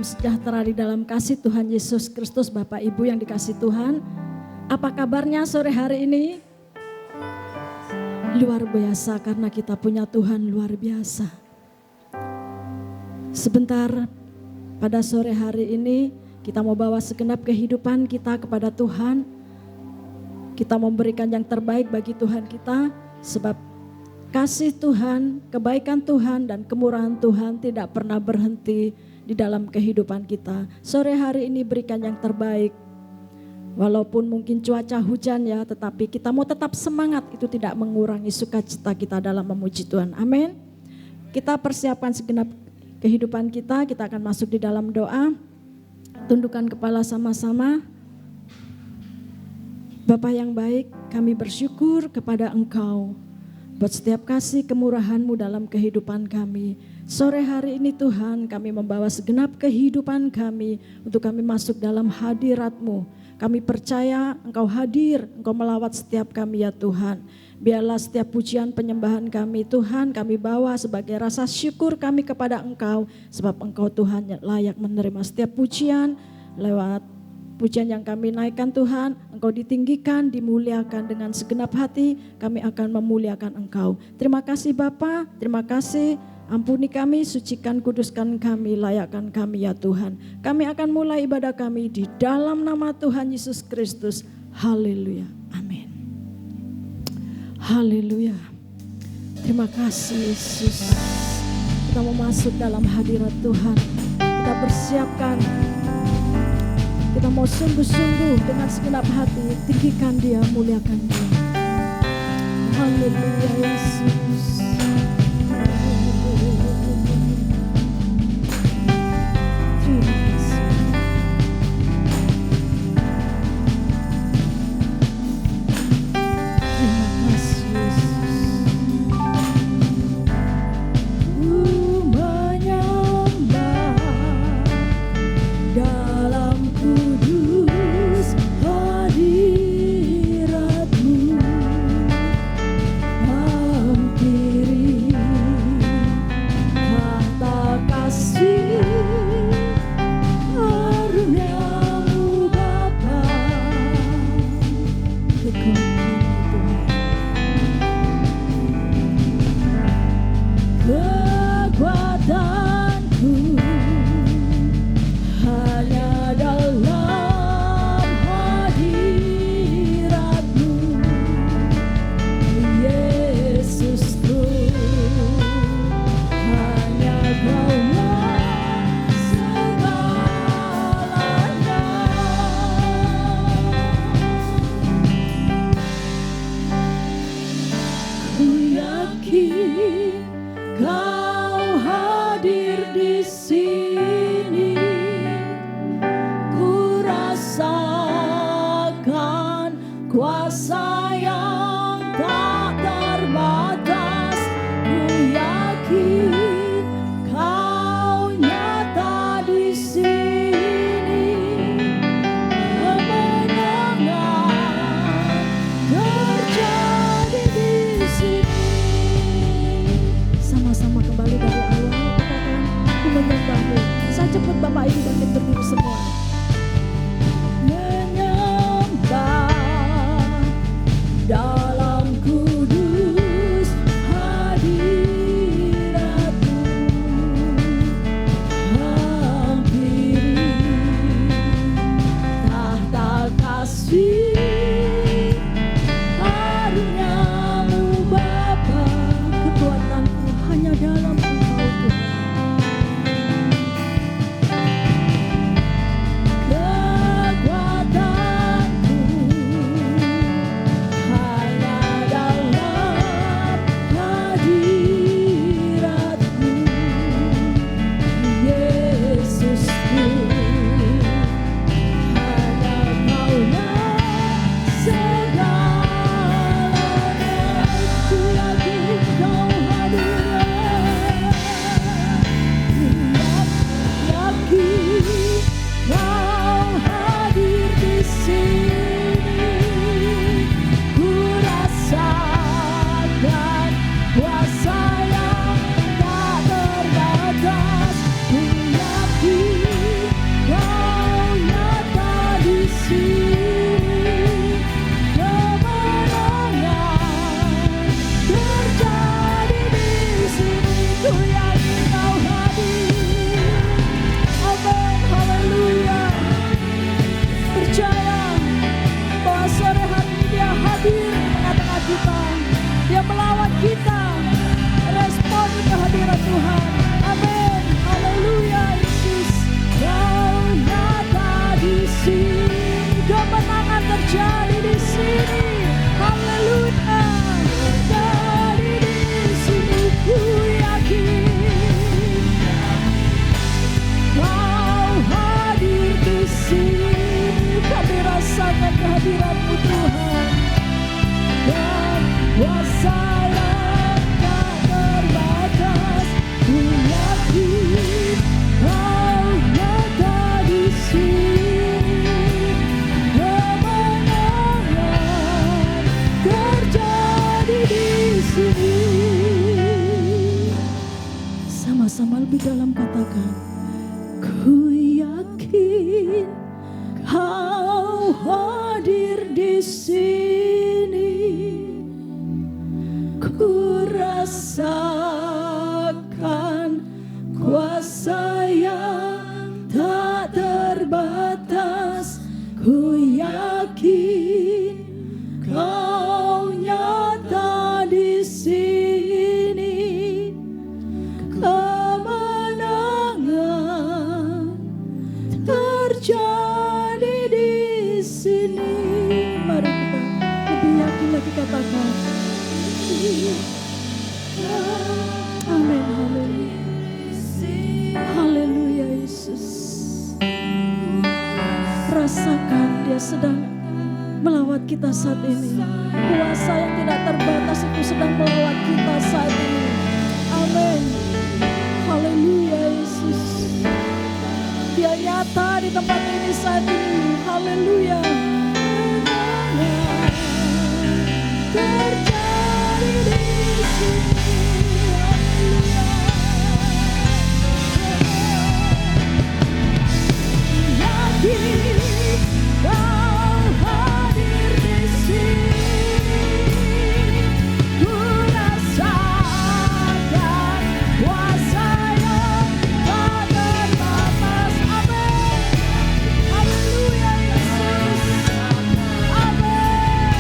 sejahtera di dalam kasih Tuhan Yesus Kristus. Bapak Ibu yang dikasih Tuhan, apa kabarnya sore hari ini? Luar biasa karena kita punya Tuhan luar biasa. Sebentar pada sore hari ini kita mau bawa segenap kehidupan kita kepada Tuhan. Kita memberikan yang terbaik bagi Tuhan kita, sebab kasih Tuhan, kebaikan Tuhan dan kemurahan Tuhan tidak pernah berhenti di dalam kehidupan kita. Sore hari ini berikan yang terbaik. Walaupun mungkin cuaca hujan ya, tetapi kita mau tetap semangat, itu tidak mengurangi sukacita kita dalam memuji Tuhan. Amin. Kita persiapkan segenap kehidupan kita akan masuk di dalam doa. Tundukkan kepala sama-sama. Bapa yang baik, kami bersyukur kepada Engkau buat setiap kasih kemurahan-Mu dalam kehidupan kami. Sore hari ini Tuhan, kami membawa segenap kehidupan kami untuk kami masuk dalam hadirat-Mu. Kami percaya Engkau hadir, Engkau melawat setiap kami ya Tuhan. Biarlah setiap pujian penyembahan kami Tuhan, kami bawa sebagai rasa syukur kami kepada Engkau. Sebab Engkau Tuhan layak menerima setiap pujian. Lewat pujian yang kami naikkan Tuhan, Engkau ditinggikan, dimuliakan dengan segenap hati. Kami akan memuliakan Engkau. Terima kasih Bapa, terima kasih. Ampuni kami, sucikan, kuduskan kami, layakkan kami ya Tuhan. Kami akan mulai ibadah kami di dalam nama Tuhan Yesus Kristus. Haleluya. Amin. Haleluya. Terima kasih Yesus. Kita mau masuk dalam hadirat Tuhan. Kita persiapkan. Kita mau sungguh-sungguh dengan segenap hati. Tinggikan Dia, muliakan Dia. Haleluya Yesus. terjadi di sini. Haleluya. Terjadi di sini, ku yakin Kau hadir di sini. Kami rasakan kehadiran-Mu Tuhan, dan kuasa yang tak terbatas. Ku yakin Kau nyata di sini. Kemenangan terjadi di sini. Sama-sama lebih dalam katakan, ku yakin Kau hadir di sini. Ku rasakan kuasa yang tak terbatas. Ku yakin Kau nyata di sini. Kemenangan terjadi di sini. Mari kita lebih yakin lagi katakan. Amin, haleluya. Haleluya Yesus. Rasakan Dia sedang melawat kita saat ini. Kuasa yang tidak terbatas itu sedang melawat kita saat ini. Amin. Haleluya Yesus. Dia nyata di tempat ini saat ini. Haleluya. Terjadi di sini. Haleluya. Yakin Kau hadir di sini. Ku rasakan kuasa yang tak terbatas. Amin. Haleluya Yesus. Amin.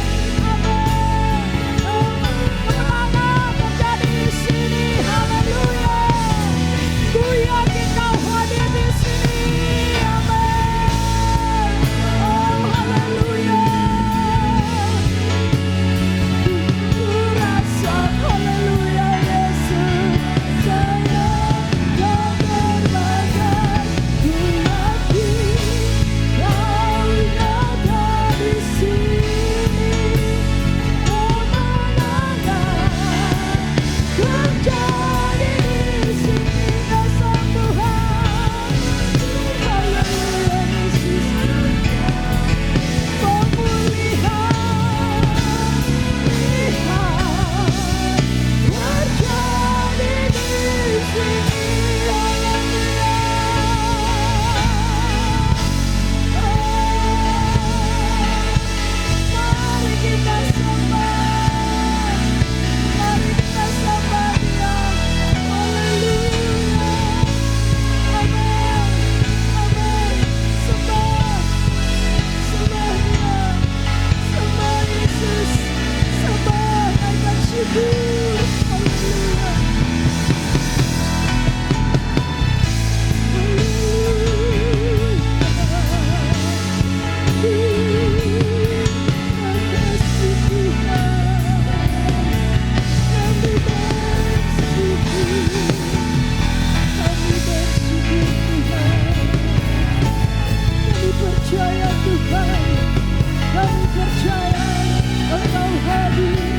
Kemenangan terjadi di sini. Haleluya. Ku yakin Kau hadir di sini. Amin. Oh haleluya. Ku rasa haleluya Yesus. Saya Kau terbatas. Ku yakin Kau nyata di sini. Kemenangan terjadi di sini. Dasar Tuhan. Haleluya Yesus. Pemulihan terjadi di sini. Mari kita sembah. Mari kita sembah Dia. Haleluya. Amin. Amin. Sembah. Sembah Dia. Sembah Yesus. Sembah, naikkan syukur. Haleluya. Makasih Tuhan. Kami bersyukur. Kami bersyukur Tuhan. Kami percaya Tuhan. Kami percaya Engkau hadir.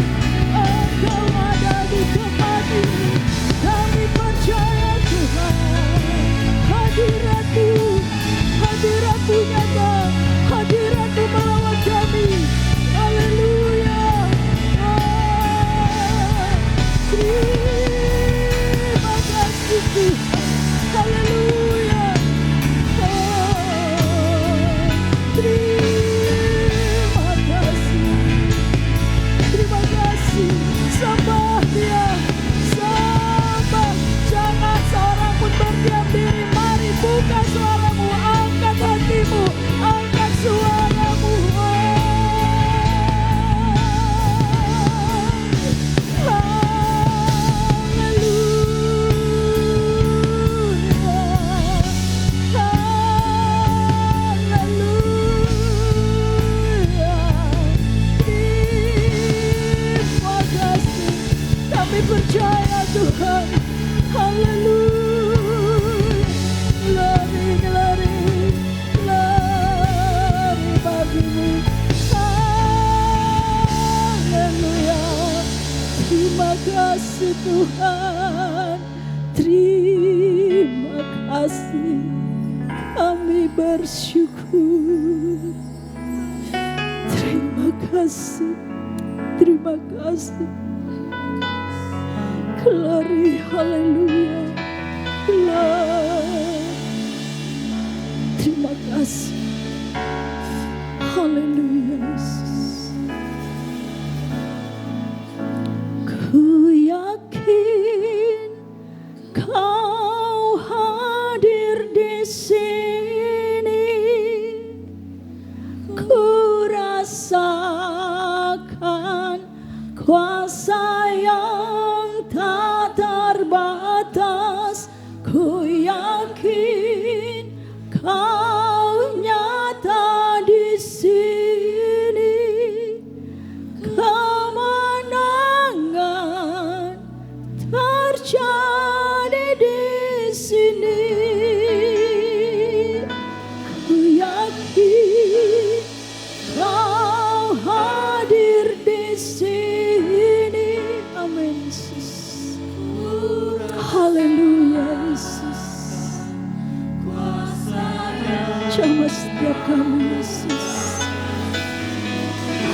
Engkau ada di tempat ini. Kami percaya Tuhan. Hadirat-Mu, hadirat-Mu nyata. Hadirat-Mu melawat kami. Haleluya. Terima kasih Tuhan. Haleluya. Terima kasih Terima kasih, terima kasih. Glory, haleluya. Terima kasih. Haleluya Yesus. Ku yakin Kau hadir di sini. Ku rasakan kuasa yang tak terbatas. Ku yakin Kau nyata di sini. Kemenangan terjadi di sini. Ku yakin Kau hadir di sini. Amin Yesus. Haleluya Yesus. Jamah setiap kami Yesus.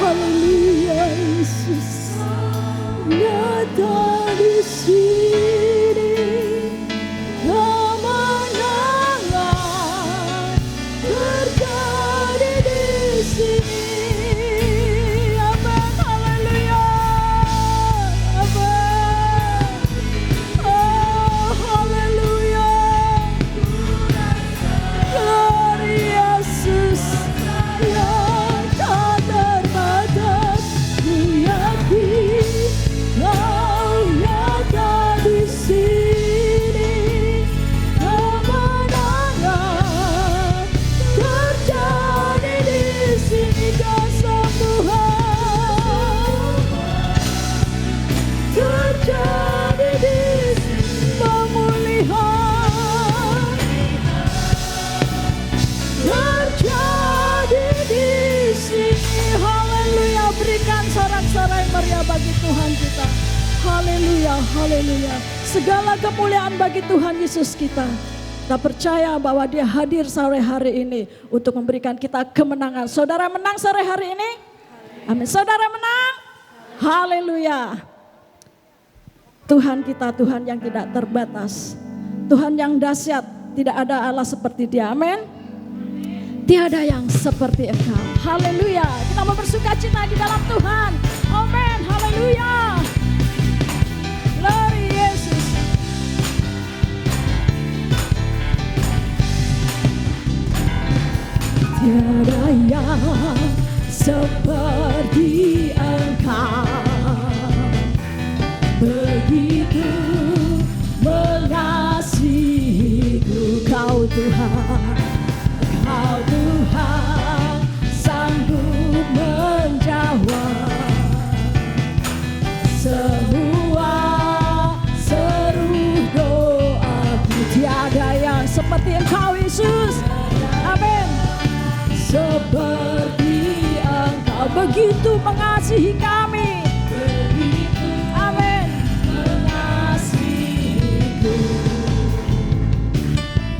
Haleluya Yesus. Nyata di sini. Kemenangan terjadi di sini. Amin. Haleluya. Amin. Oh, haleluya. Glory Yesus yang tak terbatas. Ku yakin Kau nyata di sini. Kemenangan terjadi di sini. Kesembuhan terjadi di sini. Pemulihan terjadi di sini. Haleluya. Berikan sorak-sorai meriah bagi Tuhan kita. Haleluya, haleluya. Segala kemuliaan bagi Tuhan Yesus kita. Kita percaya bahwa Dia hadir sore hari ini untuk memberikan kita kemenangan. Saudara menang sore hari ini? Amin. Saudara menang? Haleluya. Tuhan kita Tuhan yang tidak terbatas. Tuhan yang dahsyat. Tidak ada Allah seperti Dia. Amin. Tiada yang seperti Engkau. Haleluya. Kita mau bersukacita di dalam Tuhan. Amin. Haleluya. Glory Yesus. Tiada yang seperti Engkau. Begitu mengasihiku Kau Tuhan. Kau Tuhan sanggup menjawab semua seru doaku. Tiada yang seperti Engkau Yesus. Amin. Seperti Engkau begitu mengasihi kami. Amin. Mengasihiku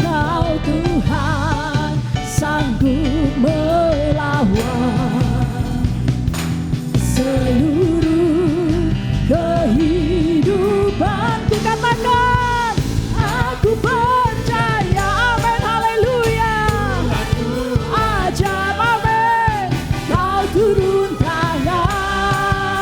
Kau Tuhan sanggup melawan seluruh kehidupanku. Katakan, aku percaya. Amin. Haleluya. Ajaib. Amin. Kau turun tangan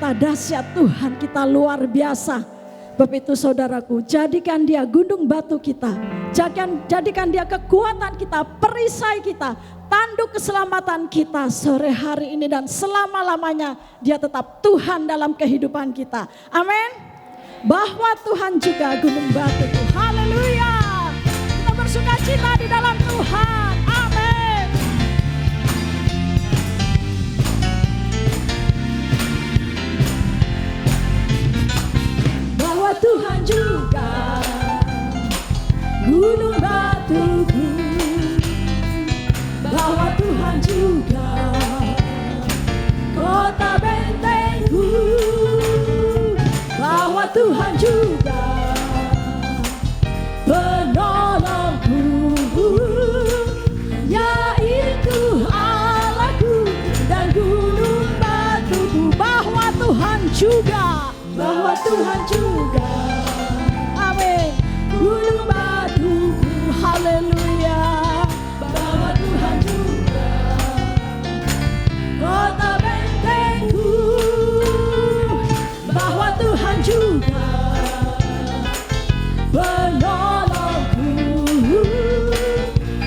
kita dahsyat, Tuhan kita luar biasa. Sebab itu saudaraku, jadikan dia gunung batu kita, jadikan dia kekuatan kita, perisai kita, tanduk keselamatan kita sore hari ini dan selama-lamanya. Dia tetap Tuhan dalam kehidupan kita. Amin. Bahwa Tuhan juga gunung batuku. Haleluya. Kita bersukacita di dalam Tuhan. Amin. Bahwa Tuhan juga gunung batuku. Bahwa Tuhan juga kota bentengku. Bahwa Tuhan juga penolongku, yaitu Allahku dan gunung batuku. Bahwa Tuhan juga, bahwa Tuhan juga, amin, gunung batuku. Haleluya. Bahwa Tuhan juga kota bentengku. Bahwa Tuhan juga penolongku,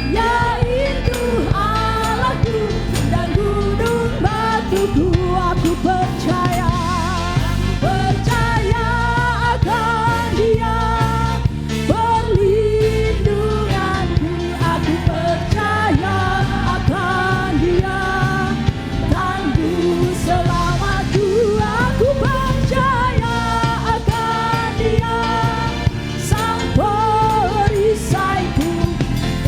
yaitu Allahku dan gunung batuku. Aku percaya akan Dia, perlindunganku. Aku percaya akan Dia, tangguh selamatku. Aku percaya akan Dia, sang perisaiku,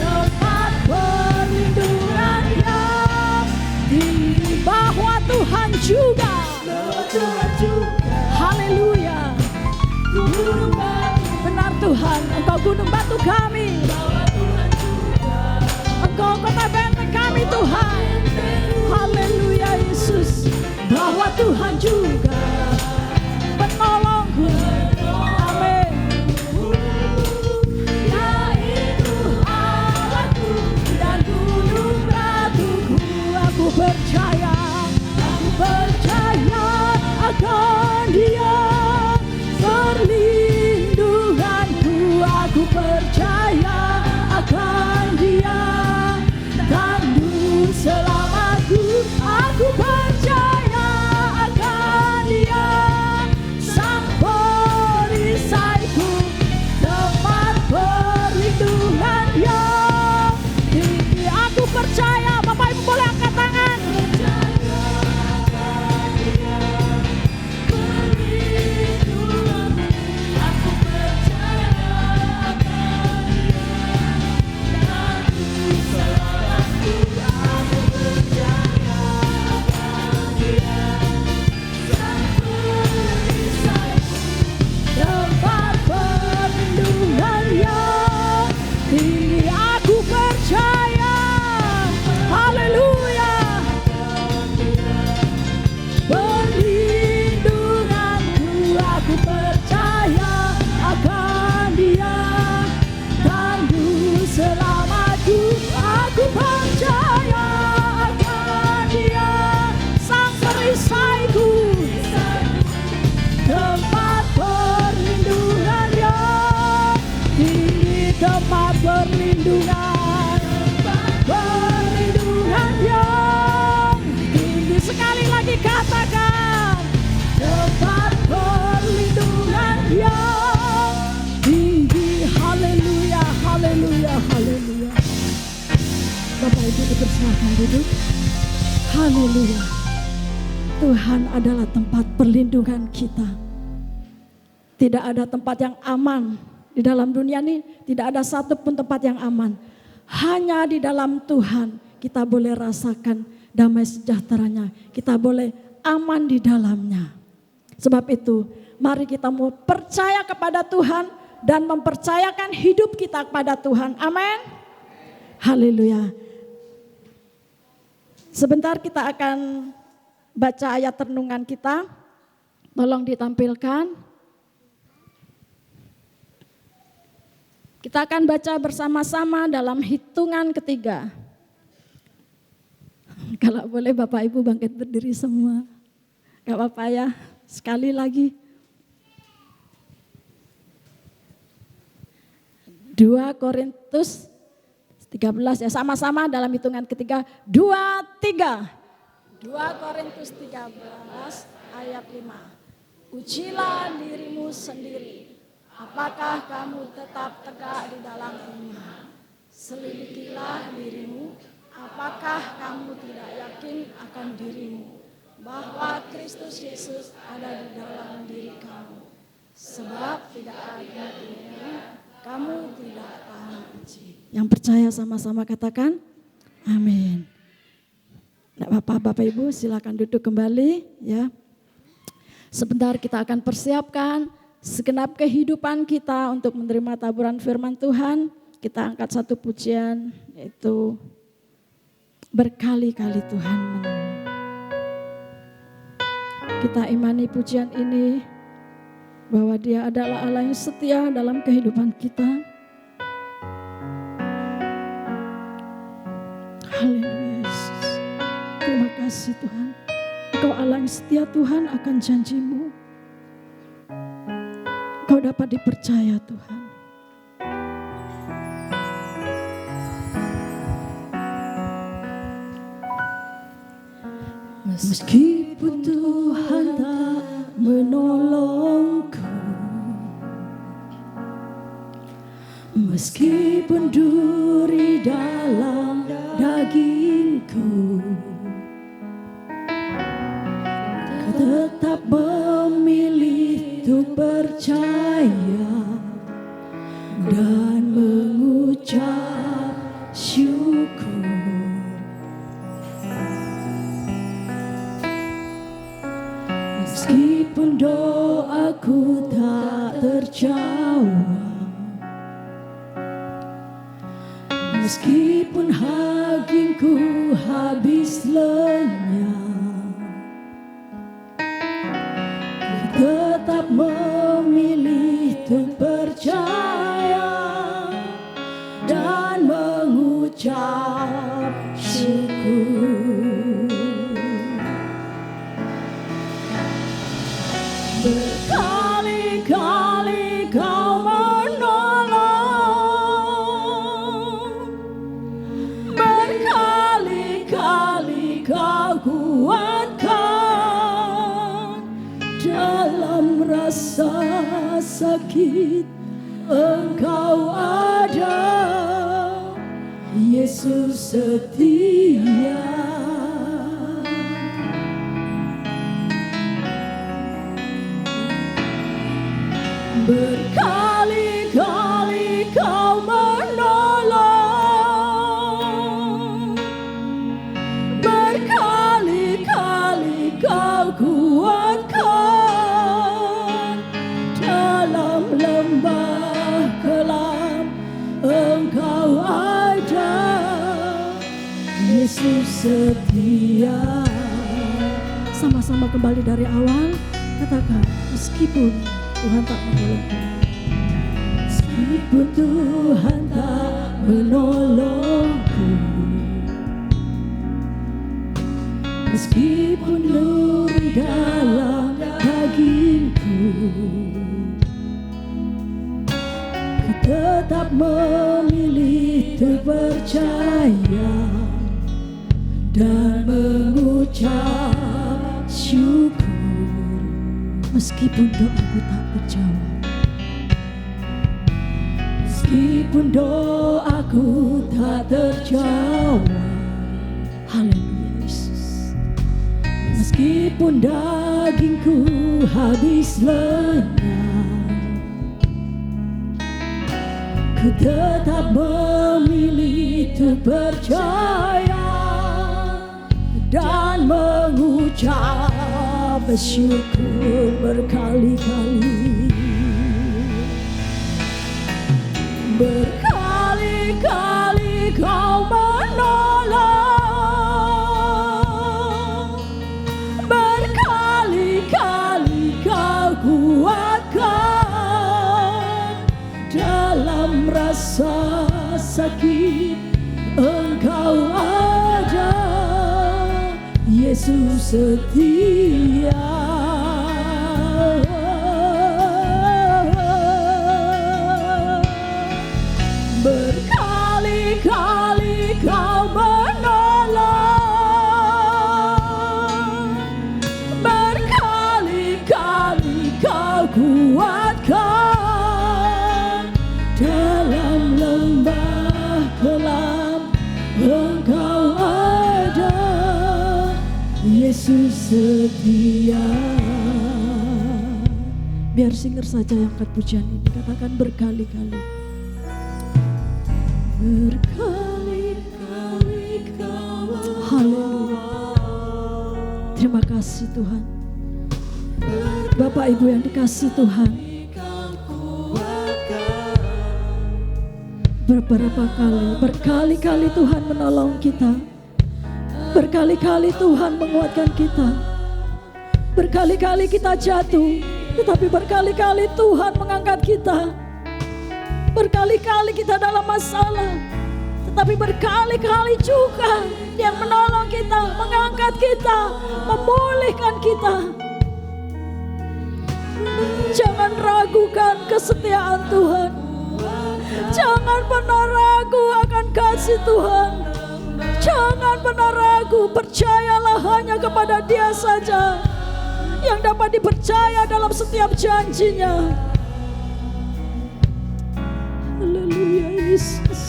tempat perlindungan yang tinggi. Bahwa Tuhan juga, haleluya, gunung batu. Benar Tuhan, Engkau gunung batu kami. Engkau kota benteng kami Tuhan. Haleluya Yesus. Bahwa Tuhan juga penolongku. Amin. Yaitu Allahku dan gunung batuku. Aku percaya akan Dia, perlindunganku. Aku percaya akan Dia, tangguh selamatku. Aku percaya akan Dia, sang perisaiku, tempat perlindungan yang tinggi. Aku percaya. Bapak Ibu boleh angkat tangan. Tempat perlindungan yang tinggi. Aku percaya. Haleluya. Perlindunganku. Aku percaya akan Dia, tangguh selamatku. Aku percaya akan Dia, sang perisaiku, tempat perlindungan yang tinggi. Tempat perlindungan yang tinggi. Sekali lagi katakan, tempat perlindungan yang tinggi. Haleluya, haleluya, haleluya. Bapak Ibu dipersilakan duduk. Haleluya. Tuhan adalah tempat perlindungan kita. Tidak ada tempat yang aman di dalam dunia ini. Tidak ada satupun tempat yang aman. Hanya di dalam Tuhan kita boleh rasakan damai sejahteranya. Kita boleh aman di dalamnya. Sebab itu mari kita mau percaya kepada Tuhan dan mempercayakan hidup kita kepada Tuhan. Amin. Haleluya. Sebentar kita akan baca ayat renungan kita. Tolong ditampilkan. Kita akan baca bersama-sama dalam hitungan ketiga. Kalau boleh Bapak Ibu bangkit berdiri semua. Gak apa-apa ya, Sekali lagi. 2 Korintus 13 ya, sama-sama dalam hitungan ketiga. 2, 3. 2 Korintus 13 ayat 5. Ujilah dirimu sendiri. Apakah kamu tetap tegak di dalam iman? Selidikilah dirimu. Apakah kamu tidak yakin akan dirimu bahwa Kristus Yesus ada di dalam diri kamu? Sebab tidak ada diri kamu tidak tahu uji. Yang percaya sama-sama katakan amin. Tidak apa-apa Bapak Ibu, silakan duduk kembali ya. Sebentar kita akan persiapkan segenap kehidupan kita untuk menerima taburan firman Tuhan. Kita angkat satu pujian, yaitu berkali-kali Tuhan menolong. Kita imani pujian ini bahwa Dia adalah Allah yang setia dalam kehidupan kita. Haleluya Yesus. Terima kasih Tuhan. Engkau Allah yang setia Tuhan akan janji-Mu. Engkau dapat dipercaya Tuhan. Meskipun Tuhan tak menolongku, meskipun duri dalam dagingku, Kau tetap memilih untuk percaya dan mengucap syukur. Meskipun doaku tak terjawab, meskipun hagingku habis lenyap, ku tetap memilih untuk percaya dan mengucap syukur. Berkali-kali Kau menolong, berkali-kali Kau kuatkan. Dalam rasa sakit Engkau ada, Yesus setia. Berkali-kali Kau menolong, berkali-kali Kau kuatkan. Dalam lembah kelam Engkau ada, Yesus setia. Sama-sama kembali dari awal, katakan meskipun Tuhan tak menolongku, meskipun Tuhan tak menolongku, meskipun duri dalam dagingku, ku tetap memilih untuk percaya dan mengucap syukur. Meskipun doaku tak terjawab, meskipun doaku tak terjawab, haleluya Yesus. Meskipun dagingku habis lenyap, ku tetap memilih untuk percaya dan mengucap bersyukur berkali-kali. Berkali-kali Kau menolong, berkali-kali Kau kuatkan. Dalam rasa sakit Engkau ada, Yesus setia. Yesus setia. Biar singer saja yang angkat pujian ini, katakan berkali-kali. Berkali-kali Kau. Haleluya. Terima kasih Tuhan. Bapak Ibu yang dikasih Tuhan, berkali-kali Tuhan menolong kita. Berkali-kali Tuhan menguatkan kita. Berkali-kali kita jatuh, tetapi berkali-kali Tuhan mengangkat kita. Berkali-kali kita dalam masalah, tetapi berkali-kali juga Dia menolong kita, mengangkat kita, memulihkan kita. Jangan ragukan kesetiaan Tuhan. Jangan pernah ragu akan kasih Tuhan. Jangan pernah ragu, percayalah hanya kepada Dia saja yang dapat dipercaya dalam setiap janjinya. Haleluya Yesus.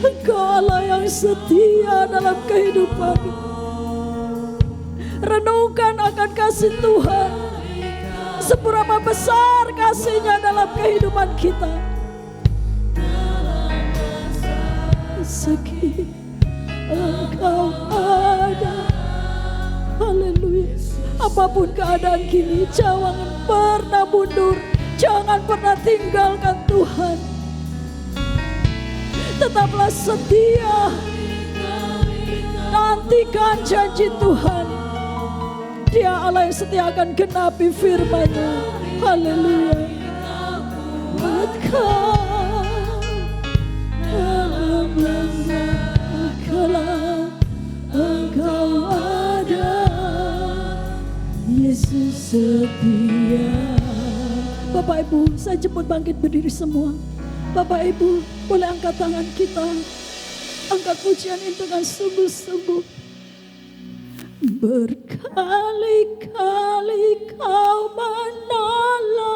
Engkau Allah yang setia dalam kehidupan. Renungkan akan kasih Tuhan. Seberapa besar kasih-Nya dalam kehidupan kita. Sakit Engkau ada. Haleluya. Apapun keadaan kini, jangan pernah mundur. Jangan pernah tinggalkan Tuhan. Tetaplah setia. Nantikan janji Tuhan. Dia Allah yang setia akan genapi firman-Nya. Haleluya. Engkau dalam lembah gelap, Engkau ada. Yesus setia. Bapak Ibu, saya jemput bangkit berdiri semua. Bapak Ibu, boleh angkat tangan kita. Angkat pujian ini dengan sungguh-sungguh. Berkali-kali Kau menolong.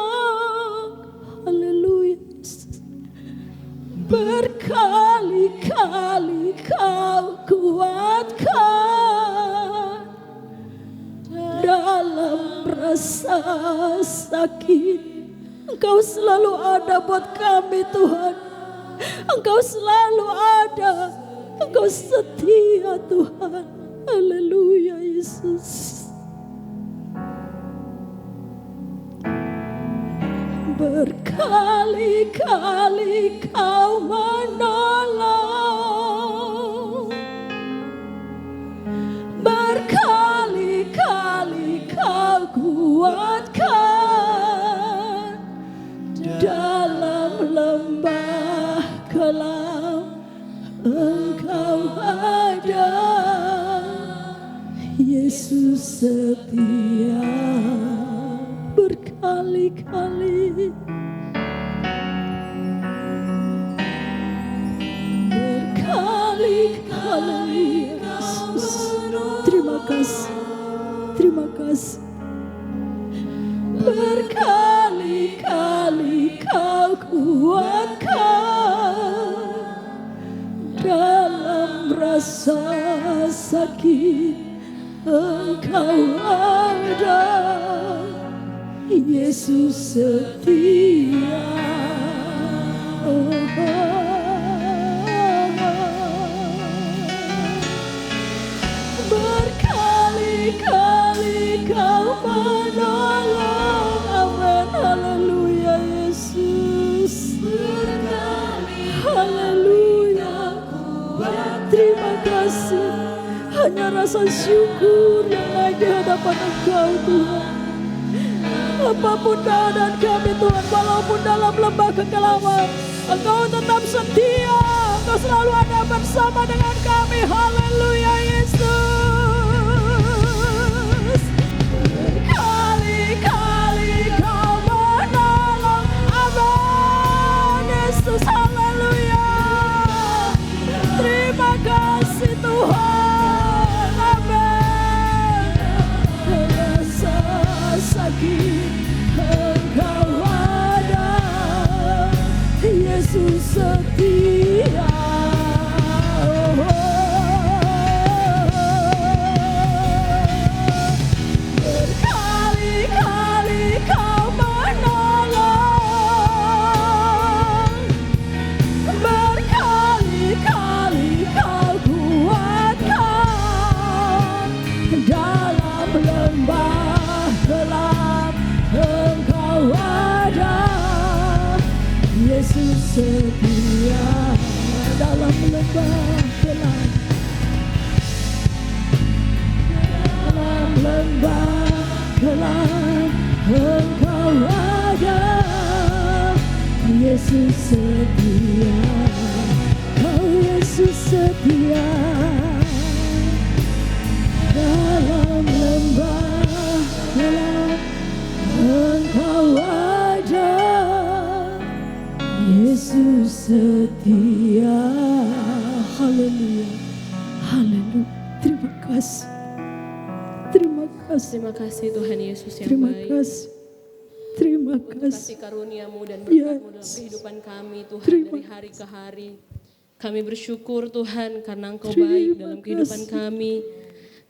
Haleluya. Berkali-kali Kau kuatkan. Dalam rasa sakit, Engkau selalu ada buat kami Tuhan. Engkau selalu ada. Engkau setia Tuhan. Haleluya Yesus. Berkali-kali Kau menolong. Berkali-kali Kau kuatkan. Dalam lembah gelap, Engkau ada. Yesus setia. Berkali-kali. Berkali-kali Yesus. Terima kasih. Terima kasih. Berkali-kali Kau kuatkan. Dalam rasa sakit, Engkau ada. Yesus setia. Berkali-kali Kau menolong. Amin. Haleluya Yesus. Haleluya. Terima kasih. Hanya rasa syukur yang naik di hadapan Engkau Tuhan. Apapun keadaan kami Tuhan, walaupun dalam lembah kegelapan, Engkau tetap setia. Engkau selalu ada bersama dengan kami. Haleluya Yesus. Berkali-kali Kau menolong. Amin Yesus. Haleluya. Terima kasih Tuhan. Amin. Rasa sakit, Engkau ada. Yesus setia. Oh, oh. Engkau ada, Yesus setia dalam lembah gelap, dalam lembah gelap. Engkau ada, Yesus setia, Kau Yesus setia dalam lembah gelap. Engkau ada, Yesus setia. Haleluya, haleluya. Terima kasih, terima kasih, Terima kasih Tuhan Yesus yang terima baik. kasih, terima Untuk kasih. kasih karuniamu dan berkat-Mu dalam kehidupan kami Tuhan dari hari ke hari. Kami bersyukur Tuhan karena Engkau baik dalam kehidupan kami.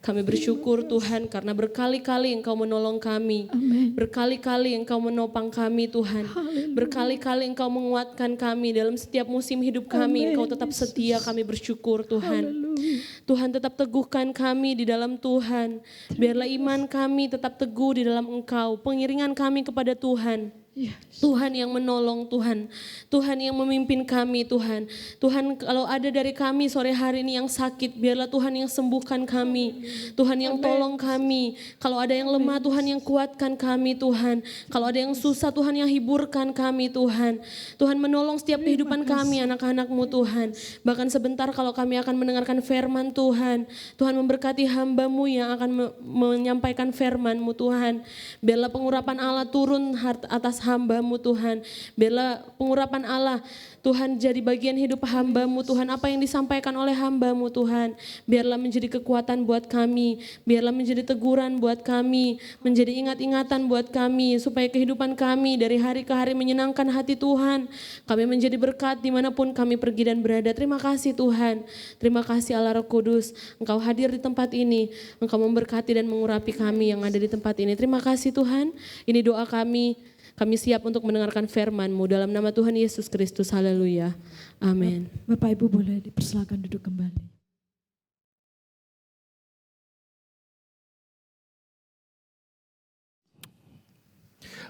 Kami bersyukur Tuhan karena berkali-kali Engkau menolong kami. Amin. Berkali-kali Engkau menopang kami Tuhan. Berkali-kali Engkau menguatkan kami dalam setiap musim hidup kami. Amin, Engkau tetap setia, kami bersyukur Tuhan. Haleluya. Tuhan tetap teguhkan kami di dalam Tuhan. Biarlah iman kami tetap teguh di dalam Engkau. Pengiringan kami kepada Tuhan. Yes. Tuhan yang menolong Tuhan. Tuhan yang memimpin kami Tuhan. Tuhan kalau ada dari kami sore hari ini yang sakit, biarlah Tuhan yang sembuhkan kami. Tuhan yang tolong kami. Kalau ada yang lemah Tuhan yang kuatkan kami Tuhan. Kalau ada yang susah Tuhan yang hiburkan kami Tuhan. Tuhan menolong setiap kehidupan kami anak-anak-Mu Tuhan. Bahkan sebentar kalau kami akan mendengarkan firman Tuhan. Tuhan memberkati hamba-Mu yang akan menyampaikan firman-Mu Tuhan. Biarlah pengurapan Allah turun atas hamba-Mu Tuhan. Biarlah pengurapan Allah Tuhan jadi bagian hidup hamba-Mu Tuhan. Apa yang disampaikan oleh hamba-Mu Tuhan. Biarlah menjadi kekuatan buat kami. Biarlah menjadi teguran buat kami. Menjadi ingat-ingatan buat kami. Supaya kehidupan kami dari hari ke hari menyenangkan hati Tuhan. Kami menjadi berkat dimanapun kami pergi dan berada. Terima kasih Tuhan. Terima kasih Allah Roh Kudus. Engkau hadir di tempat ini. Engkau memberkati dan mengurapi kami yang ada di tempat ini. Terima kasih Tuhan. Ini doa kami. Kami siap untuk mendengarkan firman-Mu dalam nama Tuhan Yesus Kristus. Haleluya. Amin. Bapak Ibu boleh dipersilakan duduk kembali.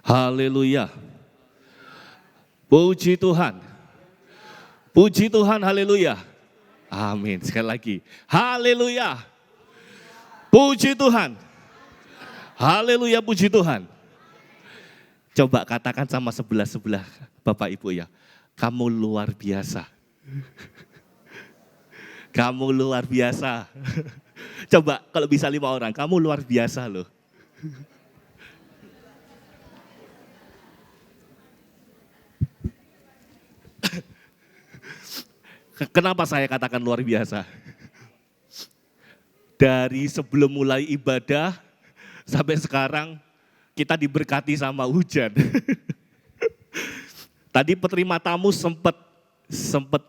Haleluya. Puji Tuhan. Puji Tuhan, haleluya. Amin. Sekali lagi. Haleluya. Puji Tuhan. Haleluya, puji Tuhan. Coba katakan sama sebelah-sebelah Bapak Ibu ya. Kamu luar biasa. Kamu luar biasa. Coba kalau bisa 5 orang, kamu luar biasa loh. Kenapa saya katakan luar biasa? Dari sebelum mulai ibadah sampai sekarang kita diberkati sama hujan. Tadi penerima tamu sempat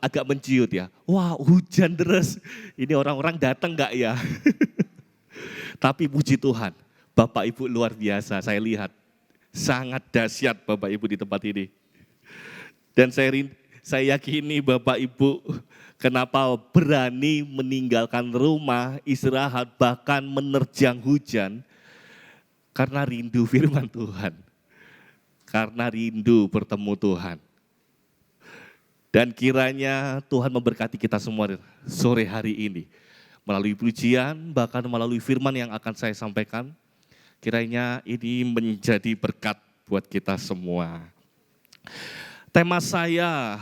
agak menciut ya. Wah, hujan deras. Ini orang-orang datang enggak ya? Tapi puji Tuhan, Bapak Ibu luar biasa. Saya lihat sangat dahsyat Bapak Ibu di tempat ini. Dan saya yakini Bapak Ibu kenapa berani meninggalkan rumah, istirahat, bahkan menerjang hujan. Karena rindu firman Tuhan. Karena rindu bertemu Tuhan. Dan kiranya Tuhan memberkati kita semua sore hari ini. Melalui pujian, bahkan melalui firman yang akan saya sampaikan. Kiranya ini menjadi berkat buat kita semua. Tema saya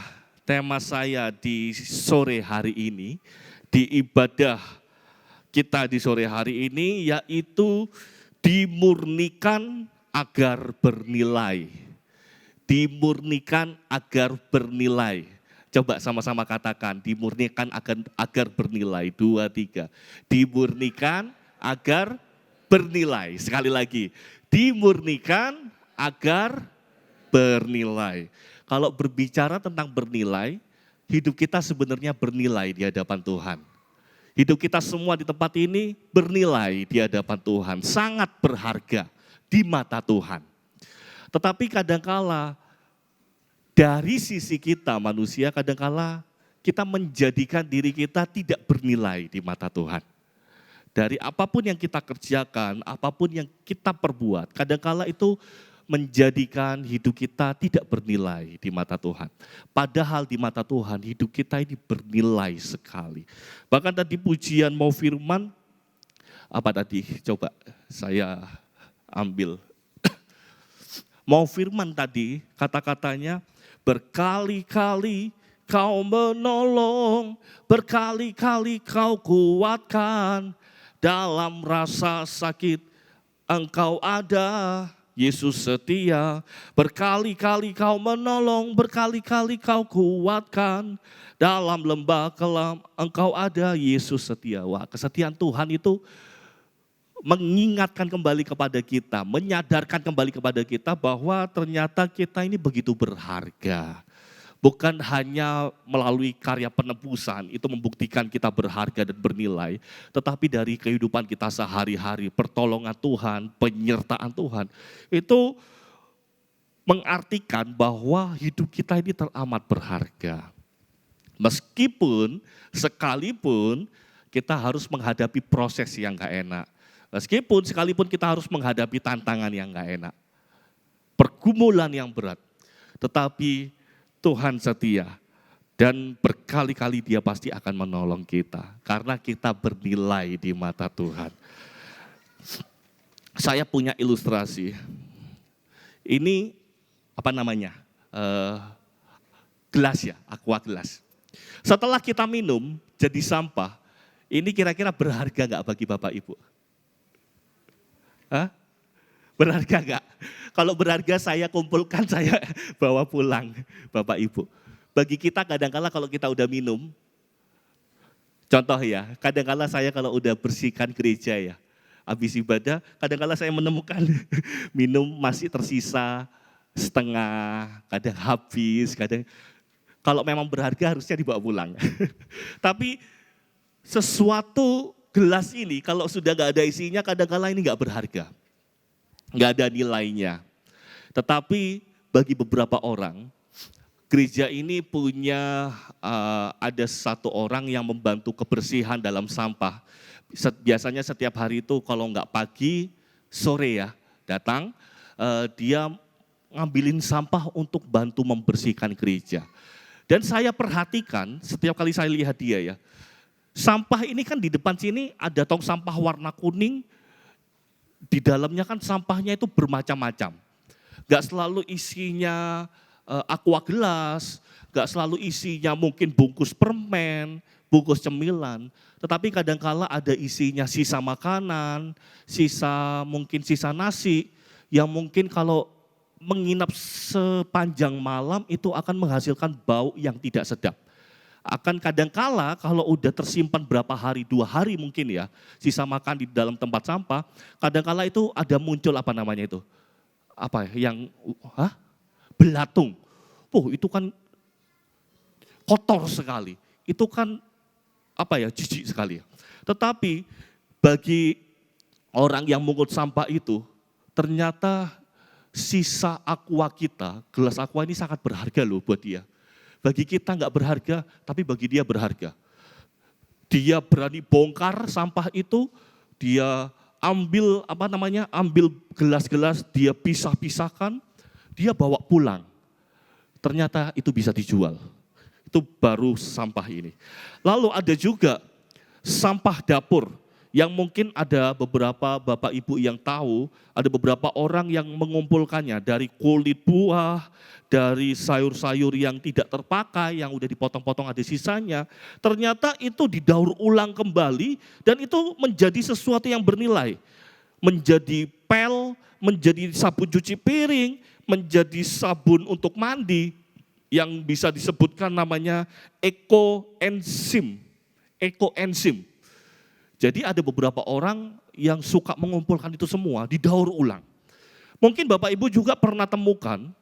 di sore hari ini, di ibadah kita di sore hari ini yaitu dimurnikan agar bernilai. Dimurnikan agar bernilai. Coba sama-sama katakan, dimurnikan agar bernilai. 2, 3. Dimurnikan agar bernilai. Sekali lagi, dimurnikan agar bernilai. Kalau berbicara tentang bernilai, hidup kita sebenarnya bernilai di hadapan Tuhan. Hidup kita semua di tempat ini bernilai di hadapan Tuhan, sangat berharga di mata Tuhan. Tetapi kadangkala dari sisi kita manusia, kadangkala kita menjadikan diri kita tidak bernilai di mata Tuhan. Dari apapun yang kita kerjakan, apapun yang kita perbuat, kadangkala itu menjadikan hidup kita tidak bernilai di mata Tuhan. Padahal di mata Tuhan hidup kita ini bernilai sekali. Bahkan tadi pujian mau firman, apa tadi? Coba saya ambil. Mau firman tadi kata-katanya, berkali-kali kau menolong, berkali-kali kau kuatkan, dalam rasa sakit engkau ada. Yesus setia, berkali-kali kau menolong, berkali-kali kau kuatkan, dalam lembah kelam engkau ada. Yesus setia. Wah, kesetiaan Tuhan itu mengingatkan kembali kepada kita, menyadarkan kembali kepada kita bahwa ternyata kita ini begitu berharga. Bukan hanya melalui karya penebusan itu membuktikan kita berharga dan bernilai, tetapi dari kehidupan kita sehari-hari, pertolongan Tuhan, penyertaan Tuhan, itu mengartikan bahwa hidup kita ini teramat berharga. Meskipun, sekalipun kita harus menghadapi proses yang gak enak, sekalipun kita harus menghadapi tantangan yang gak enak, pergumulan yang berat, tetapi Tuhan setia dan berkali-kali Dia pasti akan menolong kita karena kita bernilai di mata Tuhan. Saya punya ilustrasi. Ini apa namanya? Gelas ya, aqua gelas. Setelah kita minum jadi sampah, ini kira-kira berharga nggak bagi Bapak Ibu? Hah? Berharga enggak? Kalau berharga saya kumpulkan, saya bawa pulang Bapak Ibu. Bagi kita kadang-kala kalau kita udah minum, contoh ya, kadang-kala saya kalau udah bersihkan gereja ya, habis ibadah, kadang-kala saya menemukan minum masih tersisa setengah, kadang habis, kadang kalau memang berharga harusnya dibawa pulang. Tapi sesuatu gelas ini kalau sudah gak ada isinya kadang-kala ini gak berharga. Nggak ada nilainya. Tetapi bagi beberapa orang, gereja ini punya ada satu orang yang membantu kebersihan dalam sampah. Biasanya setiap hari itu kalau nggak pagi, sore ya, datang, dia ngambilin sampah untuk bantu membersihkan gereja. Dan saya perhatikan setiap kali saya lihat dia ya, sampah ini kan di depan sini ada tong sampah warna kuning, di dalamnya kan sampahnya itu bermacam-macam. Gak selalu isinya aqua gelas, gak selalu isinya mungkin bungkus permen, bungkus cemilan. Tetapi kadangkala ada isinya sisa makanan, mungkin sisa nasi, yang mungkin kalau menginap sepanjang malam itu akan menghasilkan bau yang tidak sedap. Akan kadangkala kalau udah tersimpan berapa hari, 2 hari mungkin ya, sisa makan di dalam tempat sampah, kadangkala itu ada muncul apa namanya itu, apa yang, belatung. Itu kan kotor sekali, itu kan jijik sekali. Tetapi bagi orang yang mengut sampah itu, ternyata sisa aqua kita, gelas aqua ini sangat berharga loh buat dia. Bagi kita nggak berharga, tapi bagi dia berharga. Dia berani bongkar sampah itu, dia ambil ambil gelas-gelas, dia pisah-pisahkan, dia bawa pulang. Ternyata itu bisa dijual. Itu baru sampah ini. Lalu ada juga sampah dapur, yang mungkin ada beberapa Bapak Ibu yang tahu, ada beberapa orang yang mengumpulkannya dari kulit buah, dari sayur-sayur yang tidak terpakai, yang udah dipotong-potong ada sisanya. Ternyata itu didaur ulang kembali dan itu menjadi sesuatu yang bernilai. Menjadi pel, menjadi sabun cuci piring, menjadi sabun untuk mandi, yang bisa disebutkan namanya ekoenzim. Jadi ada beberapa orang yang suka mengumpulkan itu semua, didaur ulang. Mungkin Bapak Ibu juga pernah temukan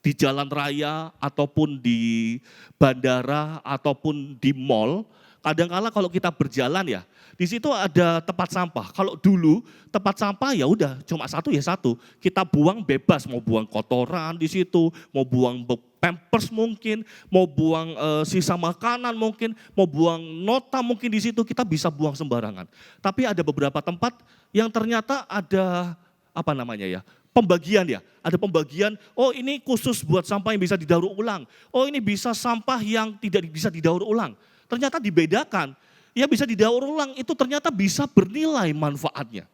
di jalan raya ataupun di bandara ataupun di mall, kadang-kala kalau kita berjalan ya, di situ ada tempat sampah. Kalau dulu tempat sampah ya udah cuma satu ya satu, kita buang bebas, mau buang kotoran di situ, mau buang pampers mungkin, mau buang sisa makanan mungkin, mau buang nota mungkin di situ, kita bisa buang sembarangan. Tapi ada beberapa tempat yang ternyata ada pembagian ya. Ada pembagian, oh ini khusus buat sampah yang bisa didaur ulang. Oh ini bisa sampah yang tidak bisa didaur ulang. Ternyata dibedakan. Ya bisa didaur ulang itu ternyata bisa bernilai manfaatnya.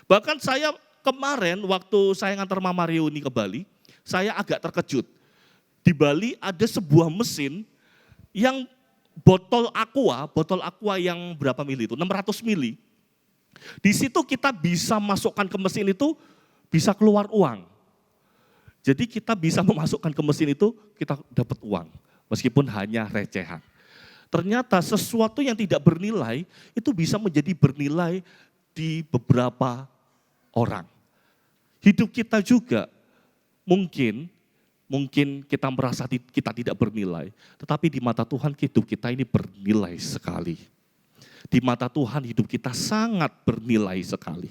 Bahkan saya kemarin waktu saya ngantar Mama Reuni ke Bali, saya agak terkejut. Di Bali ada sebuah mesin yang botol aqua yang berapa mili itu? 600 mili. Di situ kita bisa masukkan ke mesin itu, bisa keluar uang. Jadi kita bisa memasukkan ke mesin itu, kita dapat uang. Meskipun hanya recehan. Ternyata sesuatu yang tidak bernilai, itu bisa menjadi bernilai di beberapa orang. Hidup kita juga mungkin kita merasa kita tidak bernilai. Tetapi di mata Tuhan hidup kita ini bernilai sekali. Di mata Tuhan hidup kita sangat bernilai sekali.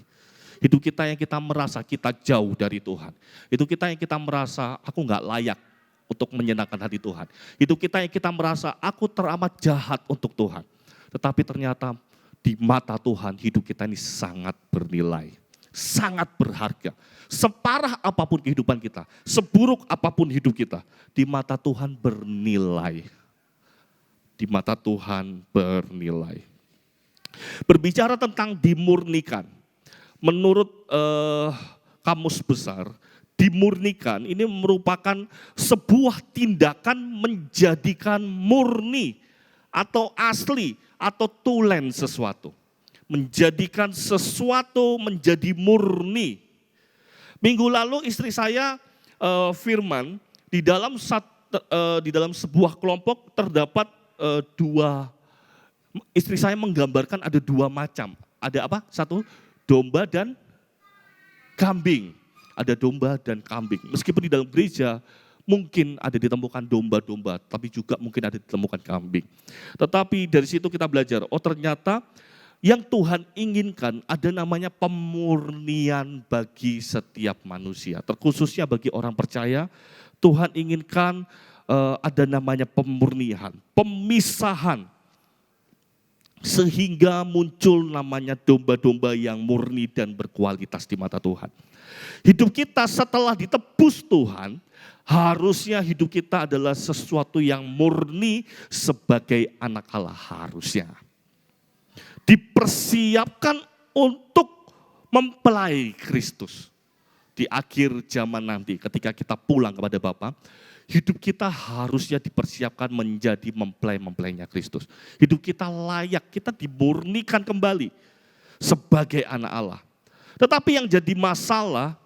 Hidup kita yang kita merasa kita jauh dari Tuhan. Hidup kita yang kita merasa aku nggak layak untuk menyenangkan hati Tuhan. Hidup kita yang kita merasa aku teramat jahat untuk Tuhan. Tetapi ternyata di mata Tuhan hidup kita ini sangat bernilai. Sangat berharga. Separah apapun kehidupan kita, seburuk apapun hidup kita, di mata Tuhan bernilai. Di mata Tuhan bernilai. Berbicara tentang dimurnikan. Menurut Kamus Besar, dimurnikan ini merupakan sebuah tindakan menjadikan murni atau asli atau tulen sesuatu. Menjadikan sesuatu menjadi murni. Minggu lalu istri saya Firman di dalam sebuah kelompok terdapat istri saya menggambarkan ada 2 macam. Ada apa? 1 domba dan kambing. Ada domba dan kambing. Meskipun di dalam gereja mungkin ada ditemukan domba-domba, tapi juga mungkin ada ditemukan kambing. Tetapi dari situ kita belajar, oh ternyata yang Tuhan inginkan ada namanya pemurnian bagi setiap manusia. Terkhususnya bagi orang percaya, Tuhan inginkan ada namanya pemurnian, pemisahan. Sehingga muncul namanya domba-domba yang murni dan berkualitas di mata Tuhan. Hidup kita setelah ditebus Tuhan, harusnya hidup kita adalah sesuatu yang murni sebagai anak Allah harusnya. Dipersiapkan untuk mempelai Kristus. Di akhir zaman nanti ketika kita pulang kepada Bapa, hidup kita harusnya dipersiapkan menjadi mempelai-mempelainya Kristus. Hidup kita layak, kita dimurnikan kembali sebagai anak Allah. Tetapi yang jadi masalah,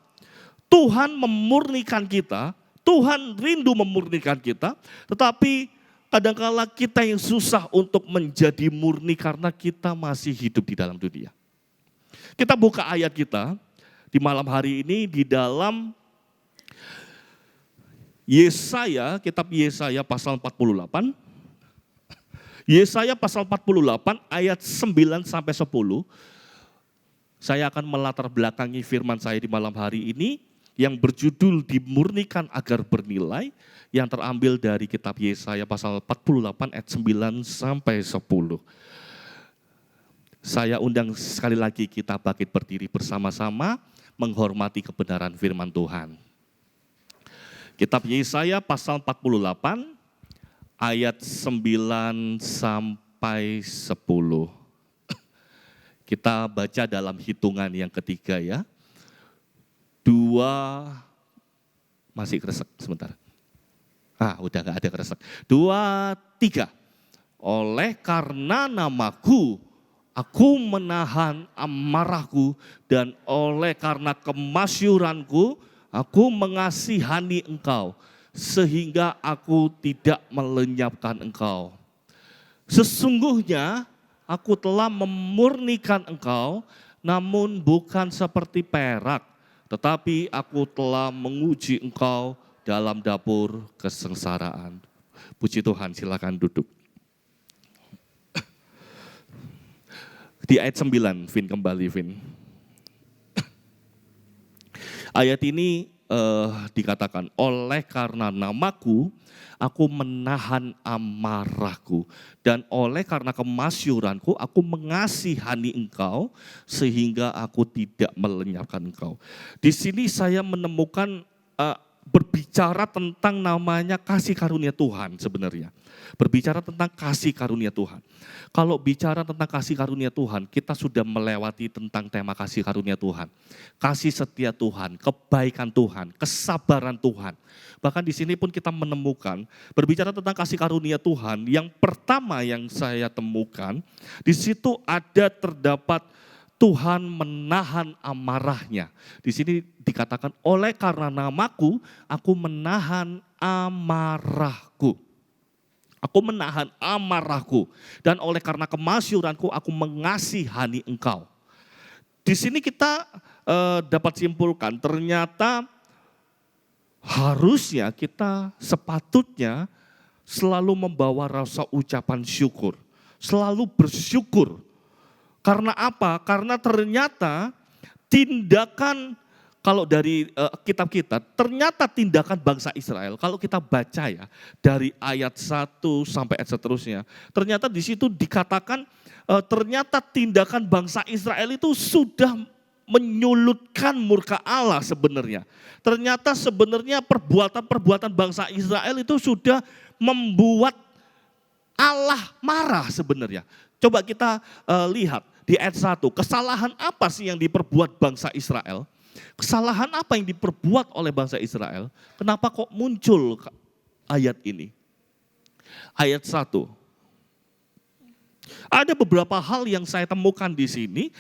Tuhan memurnikan kita, Tuhan rindu memurnikan kita, tetapi kadang-kala kita yang susah untuk menjadi murni karena kita masih hidup di dalam dunia. Kita buka ayat kita di malam hari ini di dalam Yesaya, kitab Yesaya pasal 48. Yesaya pasal 48 ayat 9 sampai 10. Saya akan melatar belakangi firman saya di malam hari ini yang berjudul dimurnikan agar bernilai, yang terambil dari kitab Yesaya pasal 48 ayat 9 sampai 10. Saya undang sekali lagi kita bangkit berdiri bersama-sama menghormati kebenaran firman Tuhan. Kitab Yesaya pasal 48 ayat 9 sampai 10. Kita baca dalam hitungan yang ketiga ya. 2, masih kresek sebentar. Udah gak ada kresek. 2, 3. Oleh karena namaku, aku menahan amarahku, dan oleh karena kemasyuranku, aku mengasihani engkau, sehingga aku tidak melenyapkan engkau. Sesungguhnya aku telah memurnikan engkau, namun bukan seperti perak, tetapi aku telah menguji engkau dalam dapur kesengsaraan. Puji Tuhan, silakan duduk. Di ayat 9, Vin kembali Vin. Ayat ini dikatakan, oleh karena namaku, aku menahan amarahku. Dan oleh karena kemasyuranku, aku mengasihani engkau, sehingga aku tidak melenyapkan engkau. Di sini saya menemukan berbicara tentang namanya kasih karunia Tuhan sebenarnya. Berbicara tentang kasih karunia Tuhan. Kalau bicara tentang kasih karunia Tuhan, kita sudah melewati tentang tema kasih karunia Tuhan. Kasih setia Tuhan, kebaikan Tuhan, kesabaran Tuhan. Bahkan di sini pun kita menemukan, berbicara tentang kasih karunia Tuhan, yang pertama yang saya temukan, di situ ada terdapat Tuhan menahan amarahnya. Di sini dikatakan, oleh karena namaku, aku menahan amarahku. Aku menahan amarahku. Dan oleh karena kemasyuranku, aku mengasihani engkau. Di sini kita dapat simpulkan, ternyata harusnya kita sepatutnya selalu membawa rasa ucapan syukur. Selalu bersyukur. Karena apa? Karena ternyata tindakan, kalau dari kitab kita, ternyata tindakan bangsa Israel, kalau kita baca ya, dari ayat 1 sampai ayat seterusnya, ternyata di situ dikatakan, ternyata tindakan bangsa Israel itu sudah menyulutkan murka Allah sebenarnya. Ternyata sebenarnya perbuatan-perbuatan bangsa Israel itu sudah membuat Allah marah sebenarnya. Coba kita lihat di ayat 1, kesalahan apa sih yang diperbuat bangsa Israel? Kesalahan apa yang diperbuat oleh bangsa Israel? Kenapa kok muncul ayat ini? Ayat 1. Ada beberapa hal yang saya temukan di sini,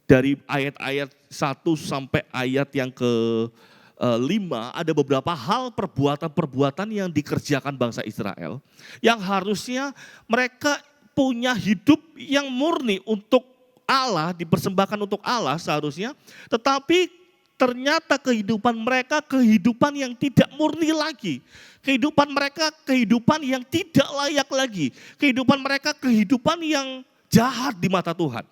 dari ayat-ayat 1 sampai ayat yang ke-5, ada beberapa hal perbuatan-perbuatan yang dikerjakan bangsa Israel, yang harusnya mereka punya hidup yang murni untuk Allah, dipersembahkan untuk Allah seharusnya, tetapi ternyata kehidupan mereka kehidupan yang tidak murni lagi. Kehidupan mereka kehidupan yang tidak layak lagi. Kehidupan mereka kehidupan yang jahat di mata Tuhan.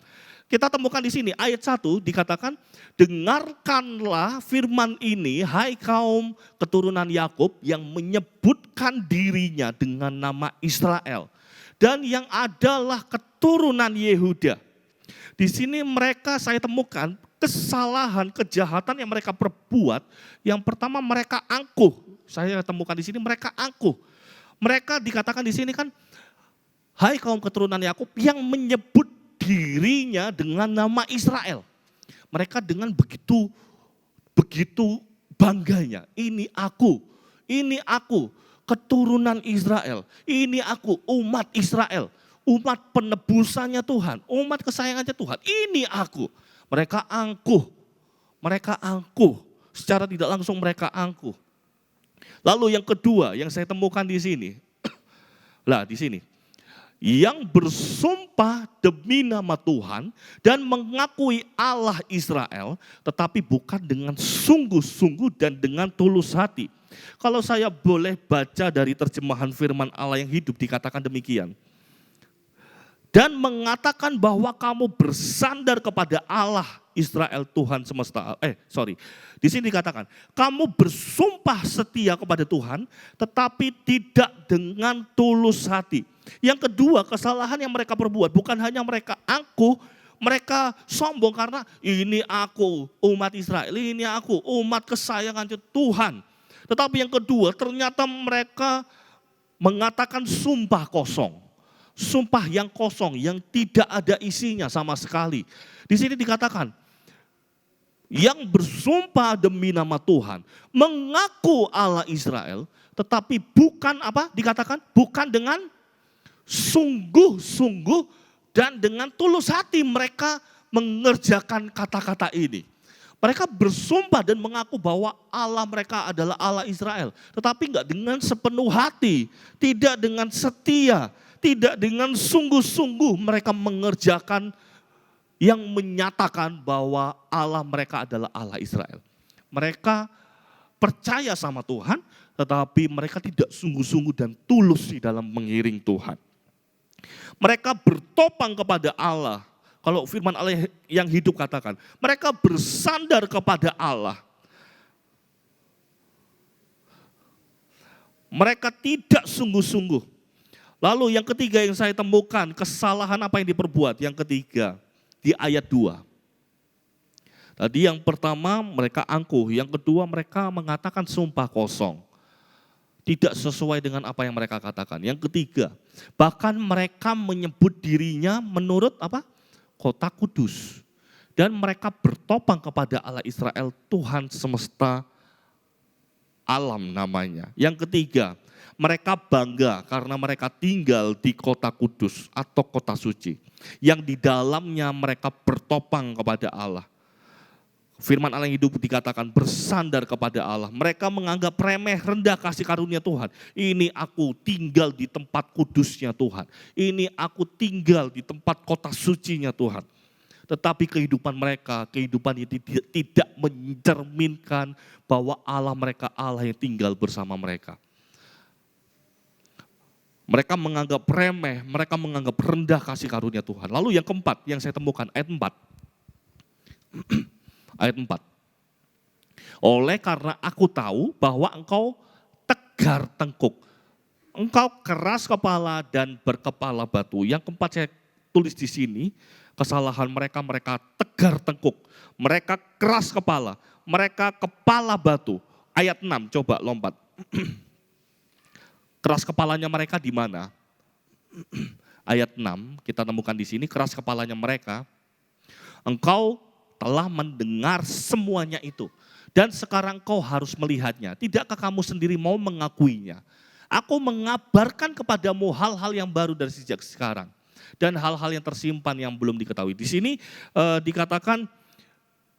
Kita temukan di sini ayat 1 dikatakan, dengarkanlah firman ini hai kaum keturunan Yakub yang menyebutkan dirinya dengan nama Israel. Dan yang adalah keturunan Yehuda. Di sini mereka saya temukan kesalahan, kejahatan yang mereka perbuat. Yang pertama mereka angkuh. Saya temukan di sini mereka angkuh. Mereka dikatakan di sini kan, hai kaum keturunan Yakub yang menyebut dirinya dengan nama Israel. Mereka dengan begitu bangganya. Ini aku keturunan Israel. Ini aku umat Israel, umat penebusannya Tuhan, umat kesayangannya Tuhan. Ini aku. Mereka angkuh. Secara tidak langsung mereka angkuh. Lalu yang kedua yang saya temukan di sini, di sini, yang bersumpah demi nama Tuhan dan mengakui Allah Israel, tetapi bukan dengan sungguh-sungguh dan dengan tulus hati. Kalau saya boleh baca dari terjemahan firman Allah yang hidup, dikatakan demikian. Dan mengatakan bahwa kamu bersandar kepada Allah Israel Tuhan semesta. Di sini dikatakan, kamu bersumpah setia kepada Tuhan, tetapi tidak dengan tulus hati. Yang kedua, kesalahan yang mereka perbuat, bukan hanya mereka angkuh, mereka sombong karena ini aku umat Israel, ini aku umat kesayangan Tuhan. Tetapi yang kedua, ternyata mereka mengatakan sumpah kosong. Sumpah yang kosong, yang tidak ada isinya sama sekali. Di sini dikatakan, yang bersumpah demi nama Tuhan, mengaku Allah Israel, tetapi bukan apa? Dikatakan bukan dengan sungguh-sungguh dan dengan tulus hati mereka mengerjakan kata-kata ini. Mereka bersumpah dan mengaku bahwa Allah mereka adalah Allah Israel. Tetapi enggak dengan sepenuh hati, tidak dengan setia, tidak dengan sungguh-sungguh mereka mengerjakan yang menyatakan bahwa Allah mereka adalah Allah Israel. Mereka percaya sama Tuhan, tetapi mereka tidak sungguh-sungguh dan tulus di dalam mengiring Tuhan. Mereka bertopang kepada Allah. Kalau firman Allah yang hidup katakan, mereka bersandar kepada Allah. Mereka tidak sungguh-sungguh. Lalu yang ketiga yang saya temukan, kesalahan apa yang diperbuat? Yang ketiga, di ayat 2. Tadi yang pertama mereka angkuh, yang kedua mereka mengatakan sumpah kosong. Tidak sesuai dengan apa yang mereka katakan. Yang ketiga, bahkan mereka menyebut dirinya menurut apa? Kota kudus. Dan mereka bertopang kepada Allah Israel, Tuhan semesta alam namanya. Yang ketiga, mereka bangga karena mereka tinggal di kota kudus atau kota suci. Yang di dalamnya mereka bertopang kepada Allah. Firman Allah yang hidup dikatakan bersandar kepada Allah. Mereka menganggap remeh rendah kasih karunia Tuhan. Ini aku tinggal di tempat kudusnya Tuhan. Ini aku tinggal di tempat kota sucinya Tuhan. Tetapi kehidupan mereka, kehidupan ini tidak mencerminkan bahwa Allah mereka Allah yang tinggal bersama mereka. Mereka menganggap remeh, mereka menganggap rendah kasih karunia Tuhan. Lalu yang keempat yang saya temukan, ayat 4. Ayat 4. Oleh karena aku tahu bahwa engkau tegar tengkuk. Engkau keras kepala dan berkepala batu. Yang keempat saya tulis di sini, kesalahan mereka, mereka tegar tengkuk. Mereka keras kepala, mereka kepala batu. Ayat 6, coba lompat. Keras kepalanya mereka di mana? Ayat 6, kita temukan di sini, keras kepalanya mereka. Engkau telah mendengar semuanya itu. Dan sekarang kau harus melihatnya. Tidakkah kamu sendiri mau mengakuinya? Aku mengabarkan kepadamu hal-hal yang baru dari sejak sekarang. Dan hal-hal yang tersimpan yang belum diketahui. Di sini dikatakan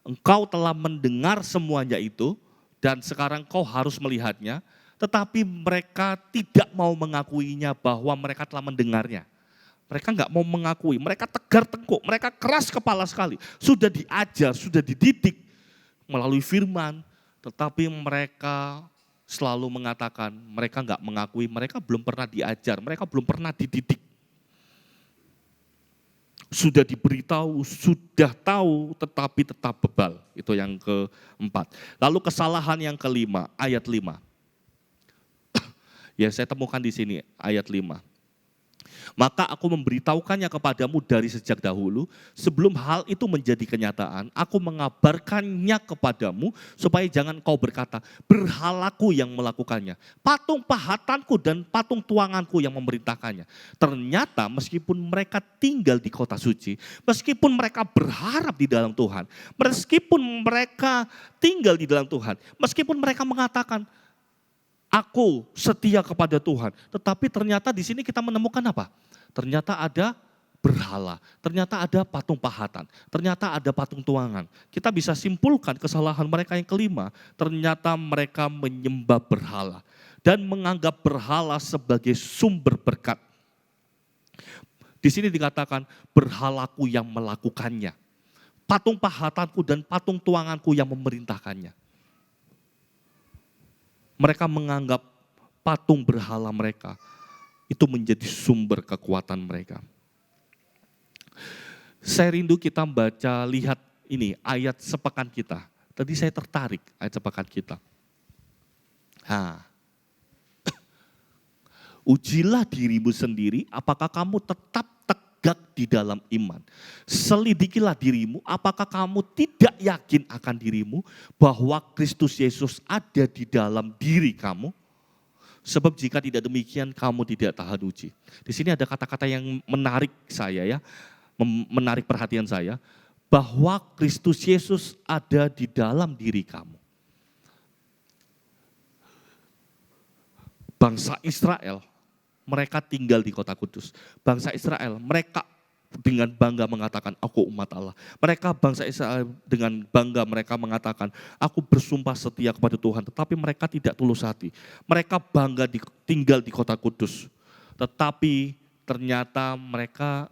engkau telah mendengar semuanya itu. Dan sekarang kau harus melihatnya. Tetapi mereka tidak mau mengakuinya bahwa mereka telah mendengarnya. Mereka nggak mau mengakui, mereka tegar tengkuk, mereka keras kepala sekali. Sudah diajar, sudah dididik melalui firman, tetapi mereka selalu mengatakan, mereka nggak mengakui, mereka belum pernah diajar, mereka belum pernah dididik. Sudah diberitahu, sudah tahu, tetapi tetap bebal. Itu yang keempat. Lalu kesalahan yang kelima, ayat 5. Ya saya temukan di sini, ayat 5. Maka aku memberitahukannya kepadamu dari sejak dahulu, sebelum hal itu menjadi kenyataan, aku mengabarkannya kepadamu, supaya jangan kau berkata, berhalaku yang melakukannya, patung pahatanku dan patung tuanganku yang memerintahkannya. Ternyata meskipun mereka tinggal di kota suci, meskipun mereka berharap di dalam Tuhan, meskipun mereka tinggal di dalam Tuhan, meskipun mereka mengatakan, aku setia kepada Tuhan. Tetapi ternyata di sini kita menemukan apa? Ternyata ada berhala, ternyata ada patung pahatan, ternyata ada patung tuangan. Kita bisa simpulkan kesalahan mereka yang kelima, ternyata mereka menyembah berhala dan menganggap berhala sebagai sumber berkat. Di sini dikatakan berhalaku yang melakukannya, patung pahatanku dan patung tuanganku yang memerintahkannya. Mereka menganggap patung berhala mereka itu menjadi sumber kekuatan mereka. Saya rindu kita baca, lihat ini ayat sepekan kita. Tadi saya tertarik ayat sepekan kita. Ujilah dirimu sendiri, apakah kamu tetap tegak di dalam iman. Selidikilah dirimu, apakah kamu tidak yakin akan dirimu bahwa Kristus Yesus ada di dalam diri kamu? Sebab jika tidak demikian, kamu tidak tahan uji. Di sini ada kata-kata yang menarik saya ya, menarik perhatian saya, bahwa Kristus Yesus ada di dalam diri kamu. Bangsa Israel, mereka tinggal di kota kudus. Bangsa Israel, mereka dengan bangga mengatakan, aku umat Allah. Mereka bangsa Israel dengan bangga mereka mengatakan, aku bersumpah setia kepada Tuhan. Tetapi mereka tidak tulus hati. Mereka bangga tinggal di kota kudus. Tetapi ternyata mereka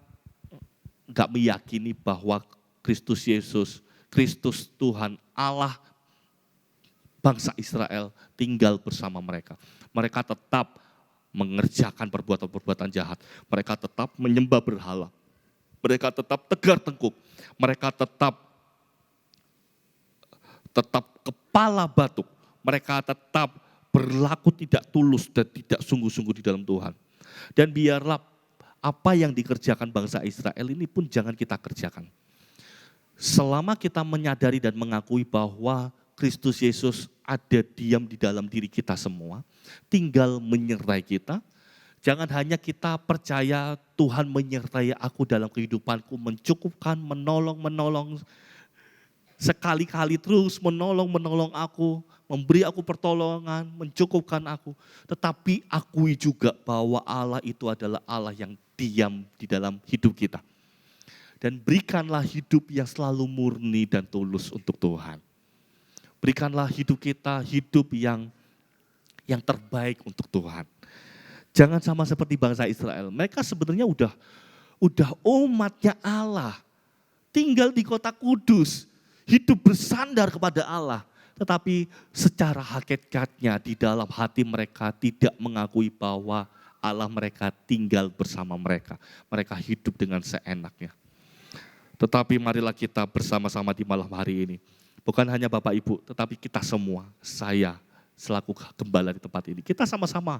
gak meyakini bahwa Kristus Yesus, Kristus Tuhan, Allah, bangsa Israel tinggal bersama mereka. Mereka tetap mengerjakan perbuatan-perbuatan jahat. Mereka tetap menyembah berhala. Mereka tetap tegar tengkuk. Mereka tetap kepala batu. Mereka tetap berlaku tidak tulus dan tidak sungguh-sungguh di dalam Tuhan. Dan biarlah apa yang dikerjakan bangsa Israel ini pun jangan kita kerjakan. Selama kita menyadari dan mengakui bahwa Kristus Yesus ada diam di dalam diri kita semua, tinggal menyertai kita. Jangan hanya kita percaya Tuhan menyertai aku dalam kehidupanku, mencukupkan, menolong, sekali-kali terus menolong aku, memberi aku pertolongan, mencukupkan aku. Tetapi akui juga bahwa Allah itu adalah Allah yang diam di dalam hidup kita. Dan berikanlah hidup yang selalu murni dan tulus untuk Tuhan. Berikanlah hidup kita hidup yang terbaik untuk Tuhan. Jangan sama seperti bangsa Israel. Mereka sebenarnya udah umatnya Allah. Tinggal di kota kudus. Hidup bersandar kepada Allah. Tetapi secara hakikatnya di dalam hati mereka tidak mengakui bahwa Allah mereka tinggal bersama mereka. Mereka hidup dengan seenaknya. Tetapi marilah kita bersama-sama di malam hari ini. Bukan hanya Bapak Ibu, tetapi kita semua, saya selaku gembala di tempat ini. Kita sama-sama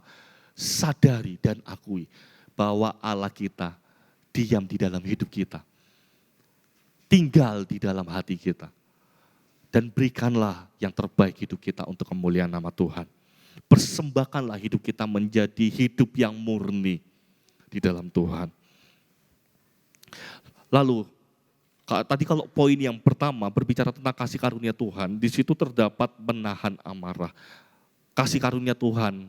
sadari dan akui bahwa Allah kita diam di dalam hidup kita. Tinggal di dalam hati kita. Dan berikanlah yang terbaik hidup kita untuk kemuliaan nama Tuhan. Persembahkanlah hidup kita menjadi hidup yang murni di dalam Tuhan. Lalu, tadi kalau poin yang pertama berbicara tentang kasih karunia Tuhan, di situ terdapat menahan amarah. Kasih karunia Tuhan,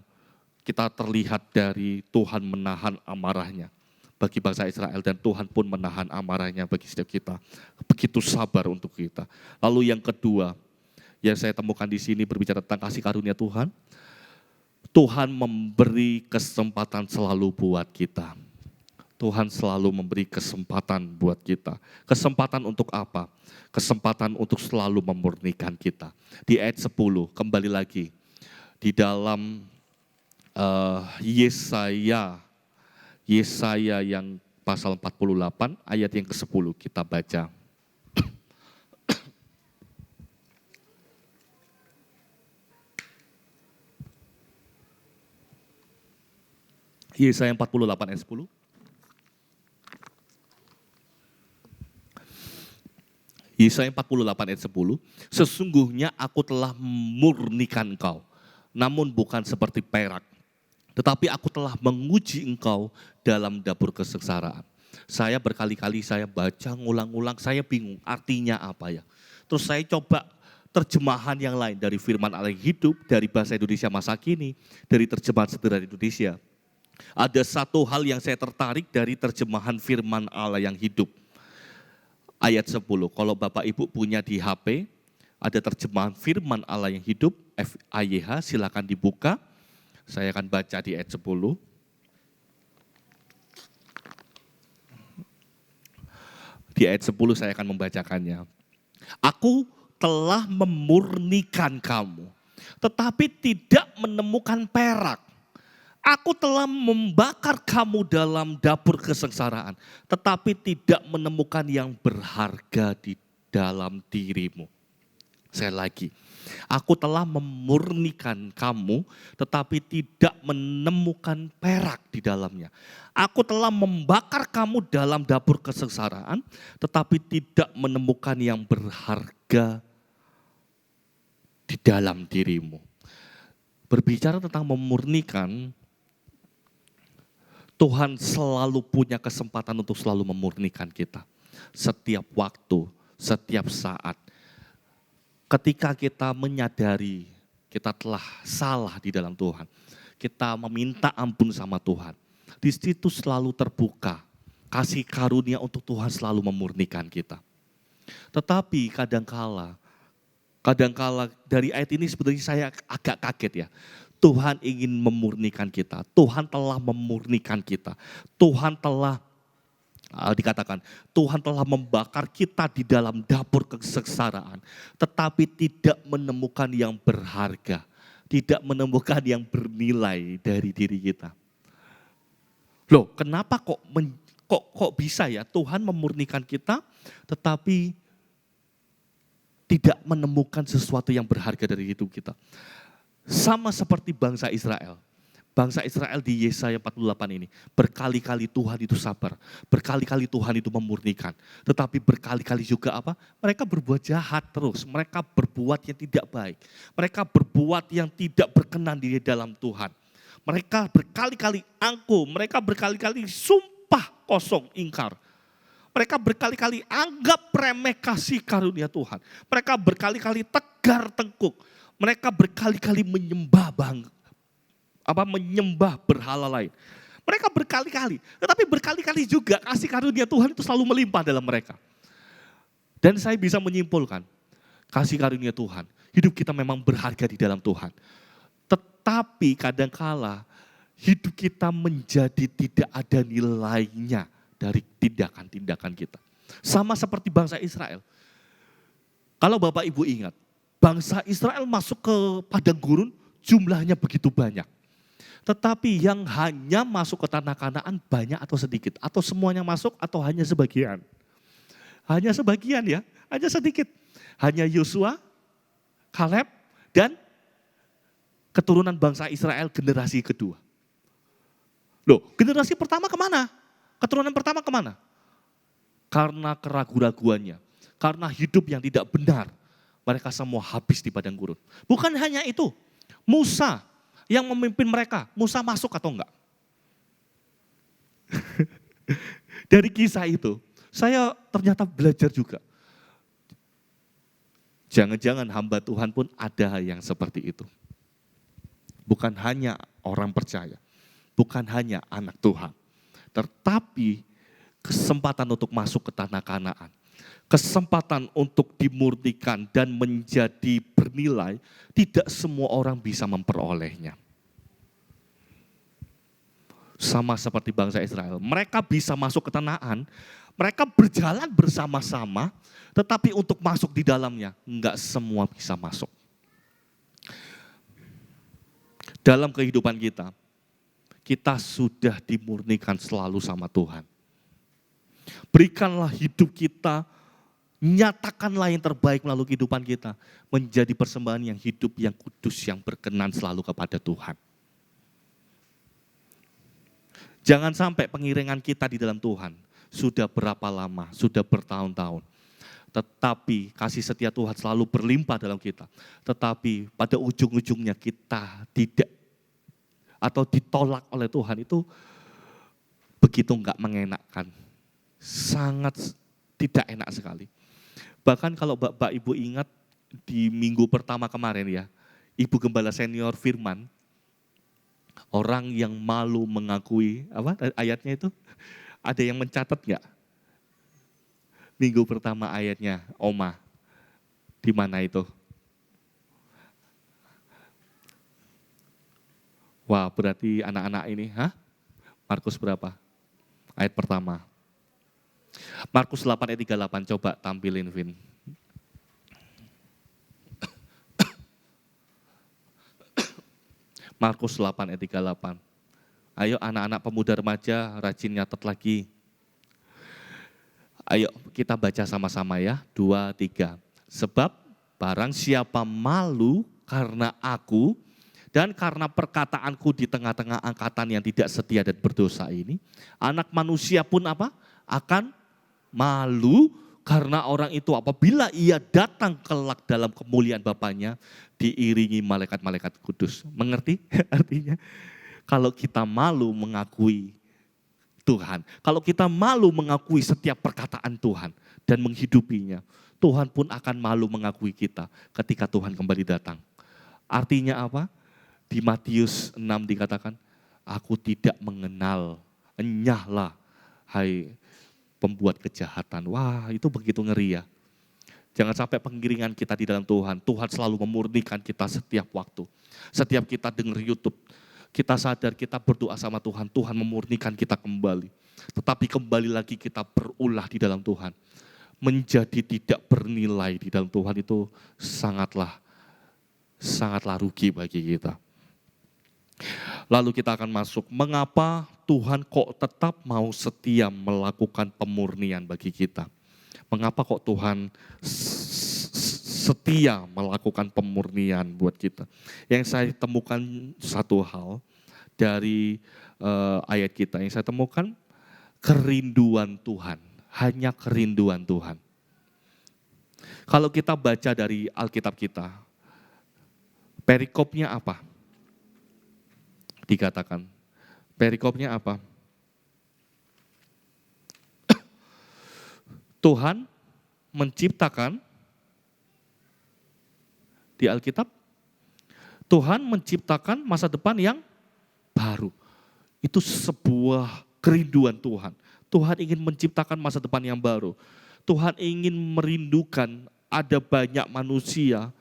kita terlihat dari Tuhan menahan amarahnya bagi bangsa Israel dan Tuhan pun menahan amarahnya bagi setiap kita. Begitu sabar untuk kita. Lalu yang kedua, yang saya temukan di sini berbicara tentang kasih karunia Tuhan, Tuhan memberi kesempatan selalu buat kita. Tuhan selalu memberi kesempatan buat kita. Kesempatan untuk apa? Kesempatan untuk selalu memurnikan kita. Di ayat 10, kembali lagi. Di dalam Yesaya yang pasal 48, ayat yang ke-10 kita baca. Yesaya 48 ayat 10. Yesaya 48 ayat 10, sesungguhnya aku telah memurnikan engkau, namun bukan seperti perak, tetapi aku telah menguji engkau dalam dapur kesengsaraan. Saya berkali-kali saya baca ngulang-ngulang, saya bingung artinya apa ya. Terus saya coba terjemahan yang lain dari firman Allah yang hidup, dari bahasa Indonesia masa kini, dari terjemahan sederhana Indonesia. Ada satu hal yang saya tertarik dari terjemahan firman Allah yang hidup. Ayat 10, kalau Bapak Ibu punya di HP, ada terjemahan firman Allah yang hidup, FAYH, silakan dibuka. Saya akan baca di ayat 10. Di ayat 10 saya akan membacakannya. Aku telah memurnikan kamu, tetapi tidak menemukan perak. Aku telah membakar kamu dalam dapur kesengsaraan, tetapi tidak menemukan yang berharga di dalam dirimu. Saya lagi, aku telah memurnikan kamu, tetapi tidak menemukan perak di dalamnya. Aku telah membakar kamu dalam dapur kesengsaraan, tetapi tidak menemukan yang berharga di dalam dirimu. Berbicara tentang memurnikan, Tuhan selalu punya kesempatan untuk selalu memurnikan kita. Setiap waktu, setiap saat. Ketika kita menyadari kita telah salah di dalam Tuhan. Kita meminta ampun sama Tuhan. Di situ selalu terbuka. Kasih karunia untuk Tuhan selalu memurnikan kita. Tetapi kadangkala dari ayat ini sebenarnya saya agak kaget ya. Tuhan ingin memurnikan kita. Tuhan telah memurnikan kita. Tuhan telah dikatakan, Tuhan telah membakar kita di dalam dapur kesengsaraan. Tetapi tidak menemukan yang berharga. Tidak menemukan yang bernilai dari diri kita. Loh, kenapa kok bisa ya Tuhan memurnikan kita tetapi tidak menemukan sesuatu yang berharga dari hidup kita. Sama seperti bangsa Israel. Bangsa Israel di Yesaya 48 ini, berkali-kali Tuhan itu sabar, berkali-kali Tuhan itu memurnikan, tetapi berkali-kali juga apa? Mereka berbuat jahat terus, mereka berbuat yang tidak baik, mereka berbuat yang tidak berkenan di dalam Tuhan. Mereka berkali-kali angkuh, mereka berkali-kali sumpah kosong, ingkar. Mereka berkali-kali anggap remeh kasih karunia Tuhan. Mereka berkali-kali tegar tengkuk, mereka berkali-kali menyembah berhala lain. Mereka berkali-kali, tetapi berkali-kali juga kasih karunia Tuhan itu selalu melimpah dalam mereka. Dan saya bisa menyimpulkan, kasih karunia Tuhan, hidup kita memang berharga di dalam Tuhan. Tetapi kadangkala hidup kita menjadi tidak ada nilainya dari tindakan-tindakan kita. Sama seperti bangsa Israel. Kalau Bapak Ibu ingat, bangsa Israel masuk ke padang gurun jumlahnya begitu banyak. Tetapi yang hanya masuk ke tanah Kanaan banyak atau sedikit? Atau semuanya masuk atau hanya sebagian? Hanya sebagian ya, hanya sedikit. Hanya Yosua, Kaleb, dan keturunan bangsa Israel generasi kedua. Loh, generasi pertama kemana? Keturunan pertama kemana? Karena keraguan-raguannya, karena hidup yang tidak benar, mereka semua habis di padang gurun. Bukan hanya itu, Musa yang memimpin mereka, Musa masuk atau enggak? Dari kisah itu, saya ternyata belajar juga. Jangan-jangan hamba Tuhan pun ada yang seperti itu. Bukan hanya orang percaya, bukan hanya anak Tuhan. Tetapi kesempatan untuk masuk ke tanah Kanaan, kesempatan untuk dimurnikan dan menjadi bernilai, tidak semua orang bisa memperolehnya. Sama seperti bangsa Israel, mereka bisa masuk ke Kanaan, mereka berjalan bersama-sama, tetapi untuk masuk di dalamnya, enggak semua bisa masuk. Dalam kehidupan kita, kita sudah dimurnikan selalu sama Tuhan. Berikanlah hidup kita, nyatakanlah yang terbaik melalui kehidupan kita, menjadi persembahan yang hidup, yang kudus, yang berkenan selalu kepada Tuhan. Jangan sampai pengiringan kita di dalam Tuhan sudah berapa lama, sudah bertahun-tahun. Tetapi kasih setia Tuhan selalu berlimpah dalam kita. Tetapi pada ujung-ujungnya kita tidak atau ditolak oleh Tuhan, itu begitu enggak mengenakkan. Sangat tidak enak sekali. Bahkan kalau Bapak Ibu ingat di minggu pertama kemarin ya, Ibu Gembala Senior Firman, orang yang malu mengakui, apa ayatnya itu? Ada yang mencatat enggak? Minggu pertama ayatnya, Oma, di mana itu? Wah, berarti anak-anak ini, Markus berapa? Ayat pertama. Markus 8 ayat 38, coba tampilin Vin. Markus 8 ayat 38. Ayo anak-anak pemuda remaja rajin nyatet lagi. Ayo kita baca sama-sama ya, 2, 3. Sebab barang siapa malu karena aku dan karena perkataanku di tengah-tengah angkatan yang tidak setia dan berdosa ini, anak manusia pun apa? Akan malu karena orang itu apabila ia datang kelak dalam kemuliaan Bapaknya diiringi malaikat-malaikat kudus. Mengerti artinya? Kalau kita malu mengakui Tuhan, kalau kita malu mengakui setiap perkataan Tuhan dan menghidupinya, Tuhan pun akan malu mengakui kita ketika Tuhan kembali datang. Artinya apa? Di Matius 6 dikatakan, aku tidak mengenal, enyahlah hai pembuat kejahatan. Wah, itu begitu ngeri ya. Jangan sampai pengiringan kita di dalam Tuhan, Tuhan selalu memurnikan kita setiap waktu. Setiap kita dengar YouTube, kita sadar kita berdoa sama Tuhan, Tuhan memurnikan kita kembali. Tetapi kembali lagi kita berulah di dalam Tuhan. Menjadi tidak bernilai di dalam Tuhan itu sangatlah rugi bagi kita. Lalu kita akan masuk, mengapa Tuhan kok tetap mau setia melakukan pemurnian bagi kita? Mengapa kok Tuhan setia melakukan pemurnian buat kita. Yang saya temukan satu hal dari ayat kita, yang saya temukan kerinduan Tuhan, hanya kerinduan Tuhan. Kalau kita baca dari Alkitab kita, perikopnya apa? Dikatakan, perikopnya apa? Tuhan menciptakan di Alkitab, Tuhan menciptakan masa depan yang baru. Itu sebuah kerinduan Tuhan. Tuhan ingin menciptakan masa depan yang baru. Tuhan ingin merindukan ada banyak manusia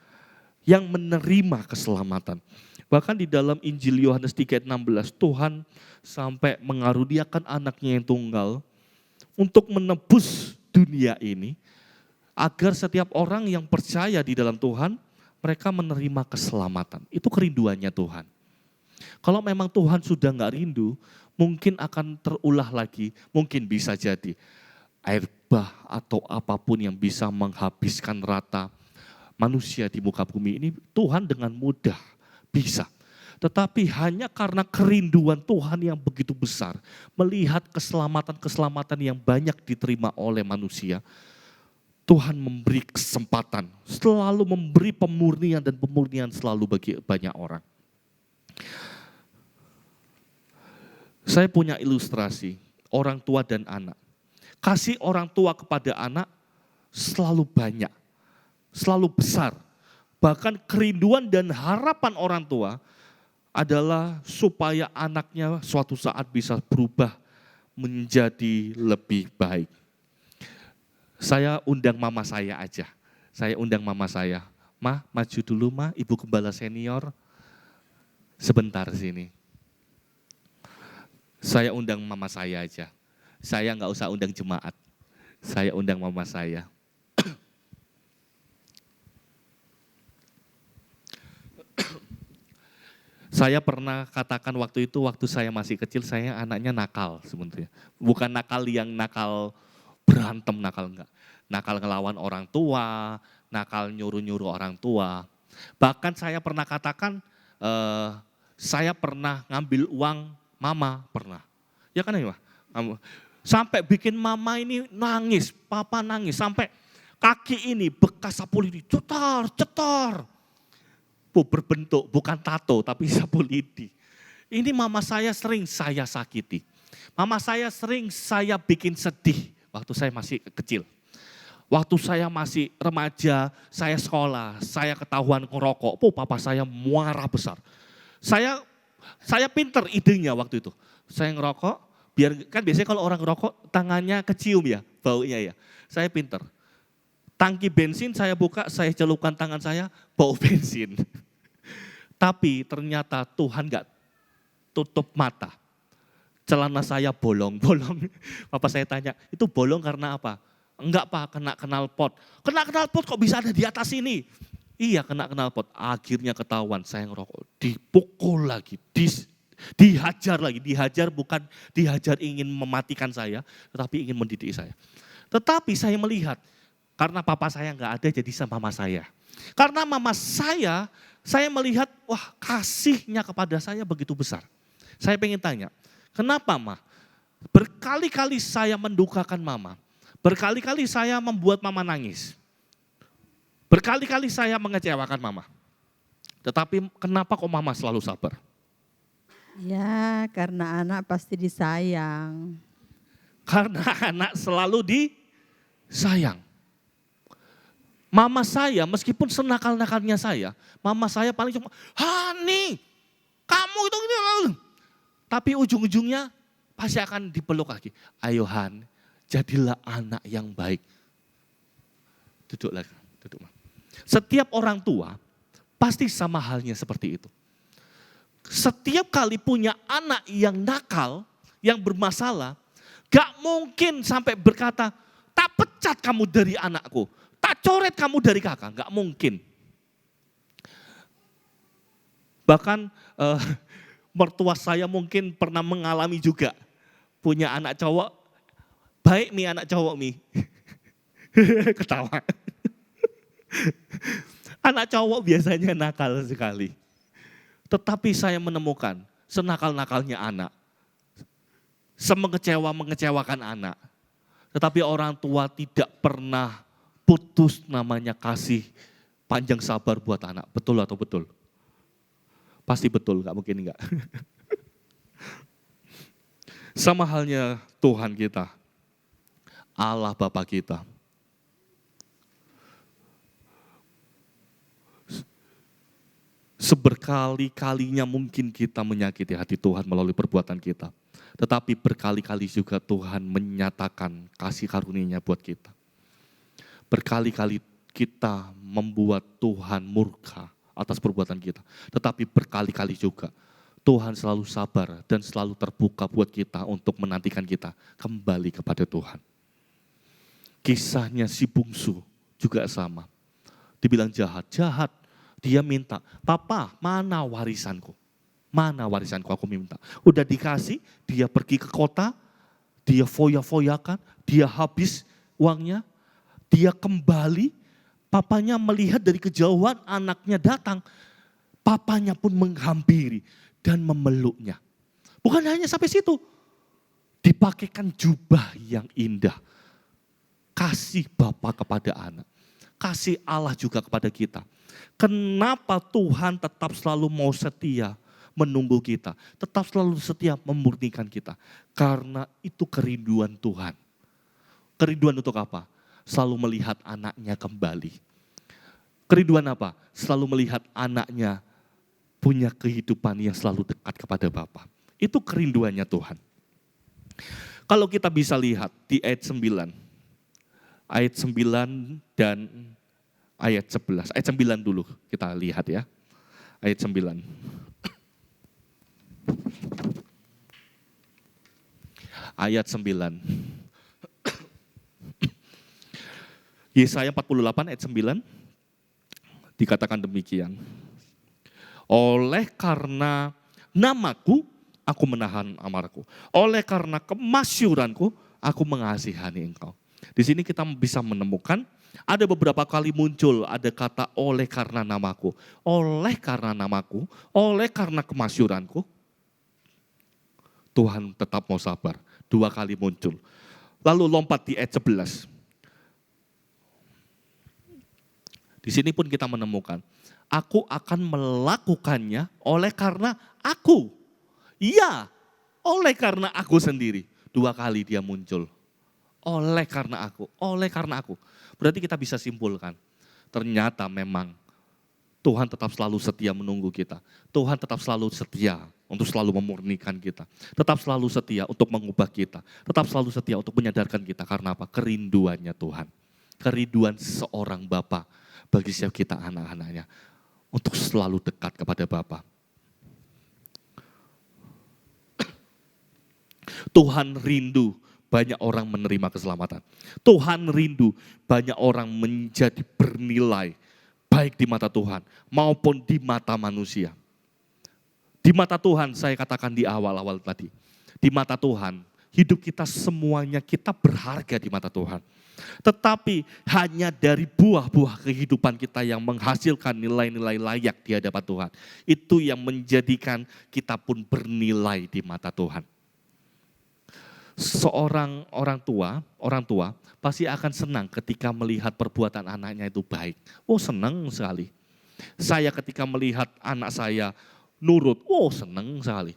yang menerima keselamatan. Bahkan di dalam Injil Yohanes 3:16, Tuhan sampai mengaruniakan anaknya yang tunggal untuk menebus dunia ini, agar setiap orang yang percaya di dalam Tuhan, mereka menerima keselamatan. Itu kerinduannya Tuhan. Kalau memang Tuhan sudah nggak rindu, mungkin akan terulah lagi, mungkin bisa jadi air bah atau apapun yang bisa menghabiskan rata manusia di muka bumi ini, Tuhan dengan mudah bisa. Tetapi hanya karena kerinduan Tuhan yang begitu besar, melihat keselamatan-keselamatan yang banyak diterima oleh manusia, Tuhan memberi kesempatan, selalu memberi pemurnian dan pemurnian selalu bagi banyak orang. Saya punya ilustrasi, orang tua dan anak. Kasih orang tua kepada anak selalu banyak, selalu besar. Bahkan kerinduan dan harapan orang tua adalah supaya anaknya suatu saat bisa berubah menjadi lebih baik. Saya undang mama saya aja. Saya undang mama saya. Ma, maju dulu ma, ibu gembala senior. Sebentar sini. Saya undang mama saya aja. Saya nggak usah undang jemaat. Saya undang mama saya. Saya pernah katakan waktu itu, waktu saya masih kecil, saya anaknya nakal sebenarnya. Bukan nakal yang nakal berantem, nakal enggak. Nakal ngelawan orang tua, nakal nyuruh-nyuruh orang tua. Bahkan saya pernah katakan, saya pernah ngambil uang mama, pernah. Ya kan ya, sampai bikin mama ini nangis, papa nangis, sampai kaki ini bekas sapu lidi, cetar. Berbentuk, bukan tato, tapi sapu lidi. Ini mama saya sering saya sakiti. Mama saya sering saya bikin sedih waktu saya masih kecil. Waktu saya masih remaja, saya sekolah, saya ketahuan ngerokok, papa saya marah besar. Saya pinter idenya waktu itu. Saya ngerokok, biar kan biasanya kalau orang ngerokok tangannya kecium ya, baunya ya. Saya pinter. Tangki bensin saya buka, saya celupkan tangan saya, bau bensin. Tapi ternyata Tuhan gak tutup mata. Celana saya bolong-bolong. Papa saya tanya, itu bolong karena apa? Enggak pak, kena knalpot. Kena knalpot kok bisa ada di atas ini? Iya kena knalpot. Akhirnya ketahuan saya ngerokok. Dipukul lagi, dihajar lagi. Dihajar bukan dihajar ingin mematikan saya, tetapi ingin mendidik saya. Tetapi saya melihat, karena papa saya enggak ada jadi sama mama saya. Karena mama saya melihat, wah kasihnya kepada saya begitu besar. Saya pengen tanya, kenapa ma? Berkali-kali saya mendukakan mama. Berkali-kali saya membuat mama nangis. Berkali-kali saya mengecewakan mama. Tetapi kenapa kok mama selalu sabar? Ya, karena anak pasti disayang. Karena anak selalu disayang. Mama saya meskipun senakal-nakalnya saya, mama saya paling cuma, Hani, kamu itu. Tapi ujung-ujungnya pasti akan dipeluk lagi. Ayo Han, jadilah anak yang baik. Duduk lagi, duduk. Setiap orang tua pasti sama halnya seperti itu. Setiap kali punya anak yang nakal, yang bermasalah, gak mungkin sampai berkata, tak pecat kamu dari anakku. Tak coret kamu dari kakak, enggak mungkin. Bahkan mertua saya mungkin pernah mengalami juga. Punya anak cowok, baik mi anak cowok mi. Ketawa. Anak cowok biasanya nakal sekali. Tetapi saya menemukan senakal-nakalnya anak, semengecewakan anak. Tetapi orang tua tidak pernah putus namanya kasih panjang sabar buat anak. Betul atau betul? Pasti betul, gak mungkin enggak. Sama halnya Tuhan kita, Allah Bapa kita. Seberkali-kalinya mungkin kita menyakiti hati Tuhan melalui perbuatan kita. Tetapi berkali-kali juga Tuhan menyatakan kasih karunia-Nya buat kita. Berkali-kali kita membuat Tuhan murka atas perbuatan kita. Tetapi berkali-kali juga Tuhan selalu sabar dan selalu terbuka buat kita untuk menantikan kita kembali kepada Tuhan. Kisahnya si bungsu juga sama. Dibilang jahat. Dia minta, "Papa, mana warisanku? Mana warisanku aku minta." Udah dikasih, dia pergi ke kota, dia foya-foyakan, dia habis uangnya, dia kembali, papanya melihat dari kejauhan anaknya datang, papanya pun menghampiri dan memeluknya. Bukan hanya sampai situ, dipakaikan jubah yang indah. Kasih Bapa kepada anak, kasih Allah juga kepada kita. Kenapa Tuhan tetap selalu mau setia menunggu kita, tetap selalu setia memurnikan kita? Karena itu kerinduan Tuhan. Kerinduan untuk apa? Selalu melihat anaknya kembali. Kerinduan apa? Selalu melihat anaknya punya kehidupan yang selalu dekat kepada Bapa. Itu kerinduannya Tuhan. Kalau kita bisa lihat di ayat 9. Ayat 9 dan ayat 11. Ayat 9 dulu kita lihat ya. Ayat 9. Ayat 9. Yesaya 48 ayat 9 dikatakan demikian. Oleh karena namaku, aku menahan amarahku. Oleh karena kemasyuranku, aku mengasihani engkau. Di sini kita bisa menemukan ada beberapa kali muncul ada kata oleh karena namaku. Oleh karena namaku, oleh karena kemasyuranku, Tuhan tetap mau sabar. 2 kali muncul. Lalu lompat di ayat 11. Di sini pun kita menemukan, aku akan melakukannya oleh karena aku. Iya, oleh karena aku sendiri. 2 kali dia muncul. Oleh karena aku, oleh karena aku. Berarti kita bisa simpulkan, ternyata memang Tuhan tetap selalu setia menunggu kita. Tuhan tetap selalu setia untuk selalu memurnikan kita. Tetap selalu setia untuk mengubah kita. Tetap selalu setia untuk menyadarkan kita. Karena apa? Kerinduannya Tuhan. Kerinduan seorang Bapa bagi setiap kita anak-anaknya. Untuk selalu dekat kepada Bapa. Tuhan rindu banyak orang menerima keselamatan. Tuhan rindu banyak orang menjadi bernilai baik di mata Tuhan maupun di mata manusia. Di mata Tuhan, saya katakan di awal-awal tadi, di mata Tuhan hidup kita semuanya kita berharga di mata Tuhan. Tetapi hanya dari buah-buah kehidupan kita yang menghasilkan nilai-nilai layak di hadapan Tuhan. Itu yang menjadikan kita pun bernilai di mata Tuhan. Seorang orang tua pasti akan senang ketika melihat perbuatan anaknya itu baik. Oh, senang sekali. Saya ketika melihat anak saya nurut, oh senang sekali.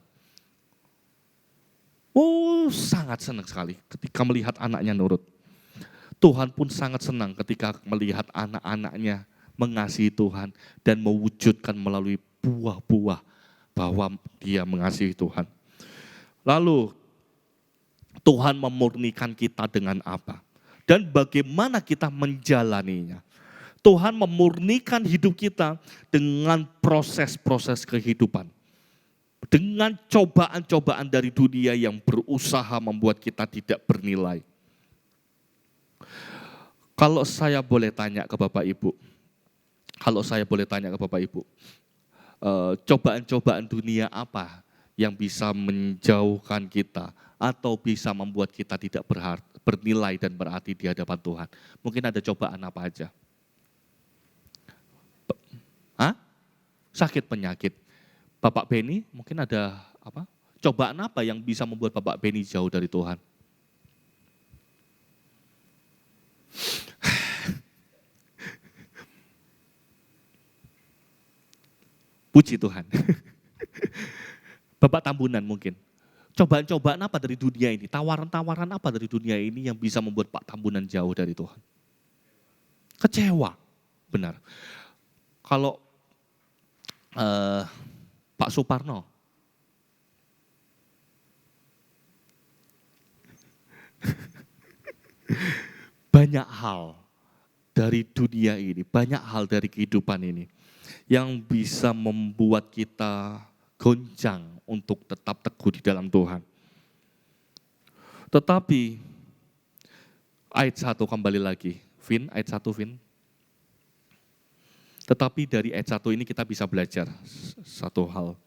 Oh, sangat senang sekali ketika melihat anaknya nurut. Tuhan pun sangat senang ketika melihat anak-anaknya mengasihi Tuhan dan mewujudkan melalui buah-buah bahwa dia mengasihi Tuhan. Lalu Tuhan memurnikan kita dengan apa? Dan bagaimana kita menjalaninya? Tuhan memurnikan hidup kita dengan proses-proses kehidupan. Dengan cobaan-cobaan dari dunia yang berusaha membuat kita tidak bernilai. Kalau saya boleh tanya ke Bapak Ibu, cobaan-cobaan dunia apa yang bisa menjauhkan kita atau bisa membuat kita tidak bernilai dan berarti di hadapan Tuhan? Mungkin ada cobaan apa aja? sakit penyakit. Bapak Beni mungkin ada apa? Cobaan apa yang bisa membuat Bapak Beni jauh dari Tuhan? Puji Tuhan. Bapak Tambunan mungkin. Cobaan-cobaan apa dari dunia ini? Tawaran-tawaran apa dari dunia ini yang bisa membuat Pak Tambunan jauh dari Tuhan? Kecewa, benar. Kalau Pak Suparno, banyak hal dari dunia ini, banyak hal dari kehidupan ini yang bisa membuat kita goncang untuk tetap teguh di dalam Tuhan. Tetapi ayat 1 kembali lagi, Vin, ayat 1 Vin. Tetapi dari ayat 1 ini kita bisa belajar satu hal.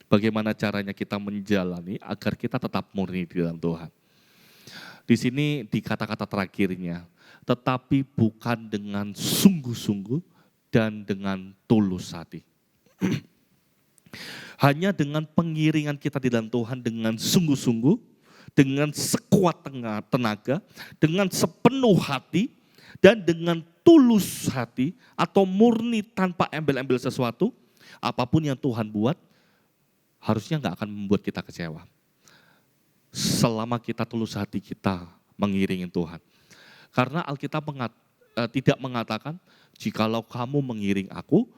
Bagaimana caranya kita menjalani agar kita tetap murni di dalam Tuhan. Di sini di kata-kata terakhirnya, tetapi bukan dengan sungguh-sungguh dan dengan tulus hati. Hanya dengan pengiringan kita di dalam Tuhan dengan sungguh-sungguh, dengan sekuat tenaga, dengan sepenuh hati, dan dengan tulus hati atau murni tanpa embel-embel sesuatu, apapun yang Tuhan buat, harusnya nggak akan membuat kita kecewa. Selama kita tulus hati kita mengiringi Tuhan. Karena Alkitab tidak mengatakan, jikalau kamu mengiring aku,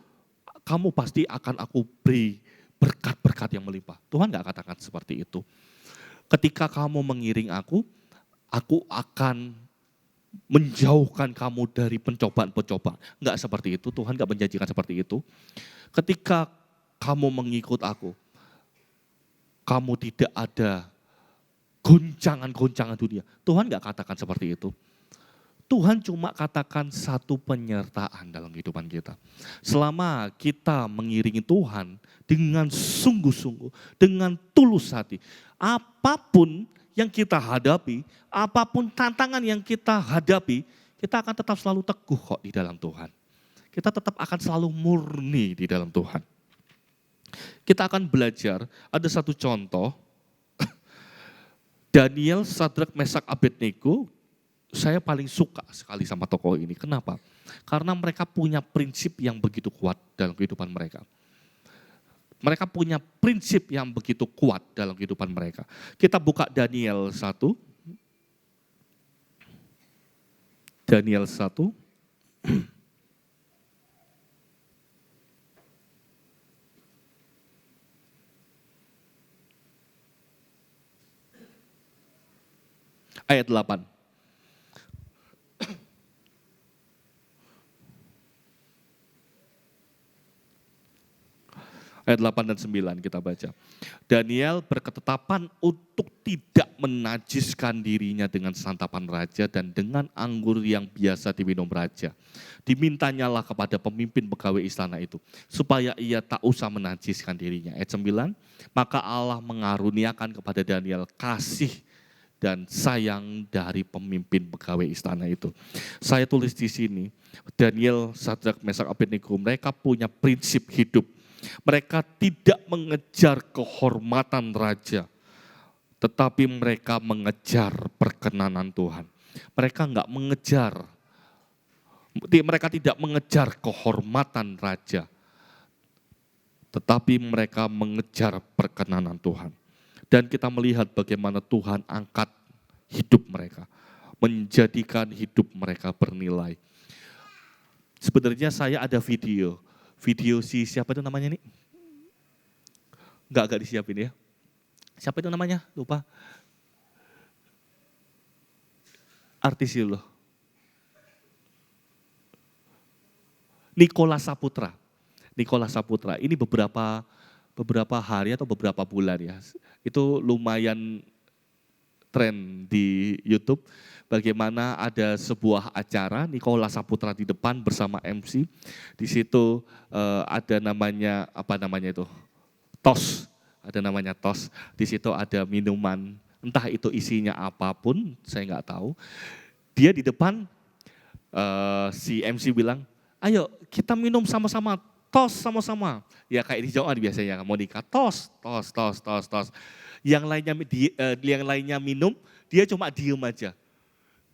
kamu pasti akan aku beri berkat-berkat yang melimpah. Tuhan nggak katakan seperti itu. Ketika kamu mengiring aku akan menjauhkan kamu dari pencobaan-pencobaan. Enggak seperti itu, Tuhan enggak menjanjikan seperti itu. Ketika kamu mengikut aku, kamu tidak ada goncangan-goncangan dunia. Tuhan enggak katakan seperti itu. Tuhan cuma katakan satu penyertaan dalam kehidupan kita. Selama kita mengiringi Tuhan dengan sungguh-sungguh, dengan tulus hati, apapun yang kita hadapi, apapun tantangan yang kita hadapi, kita akan tetap selalu teguh kok di dalam Tuhan. Kita tetap akan selalu murni di dalam Tuhan. Kita akan belajar, ada satu contoh, Daniel, Sadrak, Mesak, Abednego, saya paling suka sekali sama tokoh ini. Kenapa? Karena mereka punya prinsip yang begitu kuat dalam kehidupan mereka. Mereka punya prinsip yang begitu kuat dalam kehidupan mereka. Kita buka Daniel 1. Daniel 1. Ayat 8. Ayat 8 dan 9 kita baca. Daniel berketetapan untuk tidak menajiskan dirinya dengan santapan raja dan dengan anggur yang biasa diminum raja. Dimintanyalah kepada pemimpin pegawai istana itu, supaya ia tak usah menajiskan dirinya. Ayat 9, maka Allah mengaruniakan kepada Daniel kasih dan sayang dari pemimpin pegawai istana itu. Saya tulis di sini, Daniel, Sadrak, Mesak, Abednego, mereka punya prinsip hidup. Mereka tidak mengejar kehormatan raja, tetapi mereka mengejar perkenanan Tuhan. Mereka tidak mengejar kehormatan raja, tetapi mereka mengejar perkenanan Tuhan. Dan kita melihat bagaimana Tuhan angkat hidup mereka, menjadikan hidup mereka bernilai. Sebenarnya saya ada video si siapa itu namanya nih? Enggak disiapin ya. Siapa itu namanya? Lupa. Artis itu loh. Nicholas Saputra. Ini beberapa hari atau beberapa bulan ya. Itu lumayan tren di YouTube. Bagaimana ada sebuah acara Nicholas Saputra di depan bersama MC. Di situ ada namanya tos. Ada namanya tos. Di situ ada minuman, entah itu isinya apapun, saya nggak tahu. Dia di depan si MC bilang, ayo kita minum sama-sama tos sama-sama. Ya kayak di Jawa biasanya mau nikah, tos. Yang lainnya minum, dia cuma diem aja.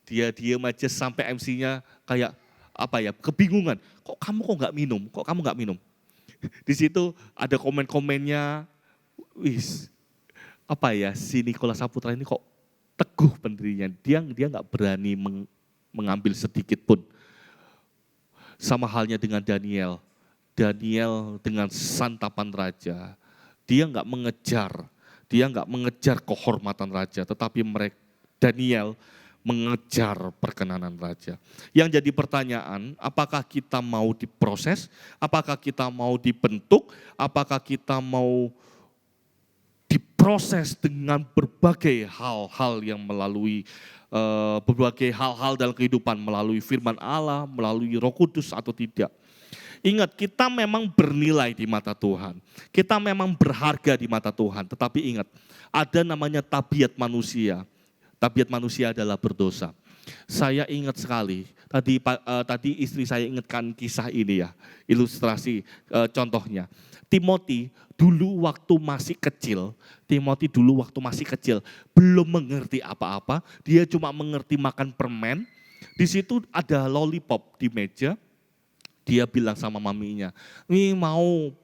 Dia diem aja sampai MC-nya kayak kebingungan. Kok kamu nggak minum? Di situ ada komen-komennya, si Nikola Saputra ini kok teguh pendirinya. Dia nggak berani mengambil sedikit pun. Sama halnya dengan Daniel. Daniel dengan santapan raja. Dia nggak mengejar kehormatan raja, tetapi Daniel mengejar perkenanan raja. Yang jadi pertanyaan, apakah kita mau diproses? Apakah kita mau dibentuk? Apakah kita mau diproses dengan berbagai hal-hal yang melalui berbagai hal-hal dalam kehidupan, melalui firman Allah, melalui Roh Kudus atau tidak. Ingat, kita memang bernilai di mata Tuhan. Kita memang berharga di mata Tuhan. Tetapi ingat, ada namanya tabiat manusia. Tabiat manusia adalah berdosa. Saya ingat sekali, tadi istri saya ingatkan kisah ini ya, ilustrasi contohnya. Timothy dulu waktu masih kecil, belum mengerti apa-apa, dia cuma mengerti makan permen. Di situ ada lollipop di meja, dia bilang sama maminya, ini mau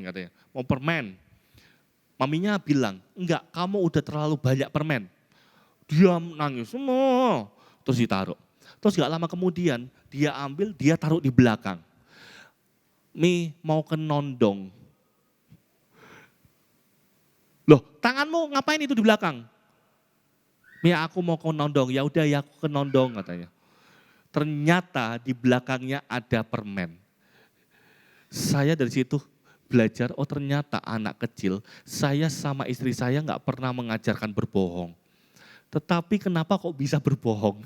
katanya, mau permen. Maminya bilang, enggak, kamu udah terlalu banyak permen. Dia nangis, terus ditaruh. Terus gak lama kemudian, dia ambil, dia taruh di belakang. Mau ke nondong. Loh, tanganmu ngapain itu di belakang? Aku mau ke nondong, ya udah ya aku ke nondong katanya. Ternyata di belakangnya ada permen. Saya dari situ belajar, ternyata anak kecil, saya sama istri saya gak pernah mengajarkan berbohong. Tetapi kenapa kok bisa berbohong?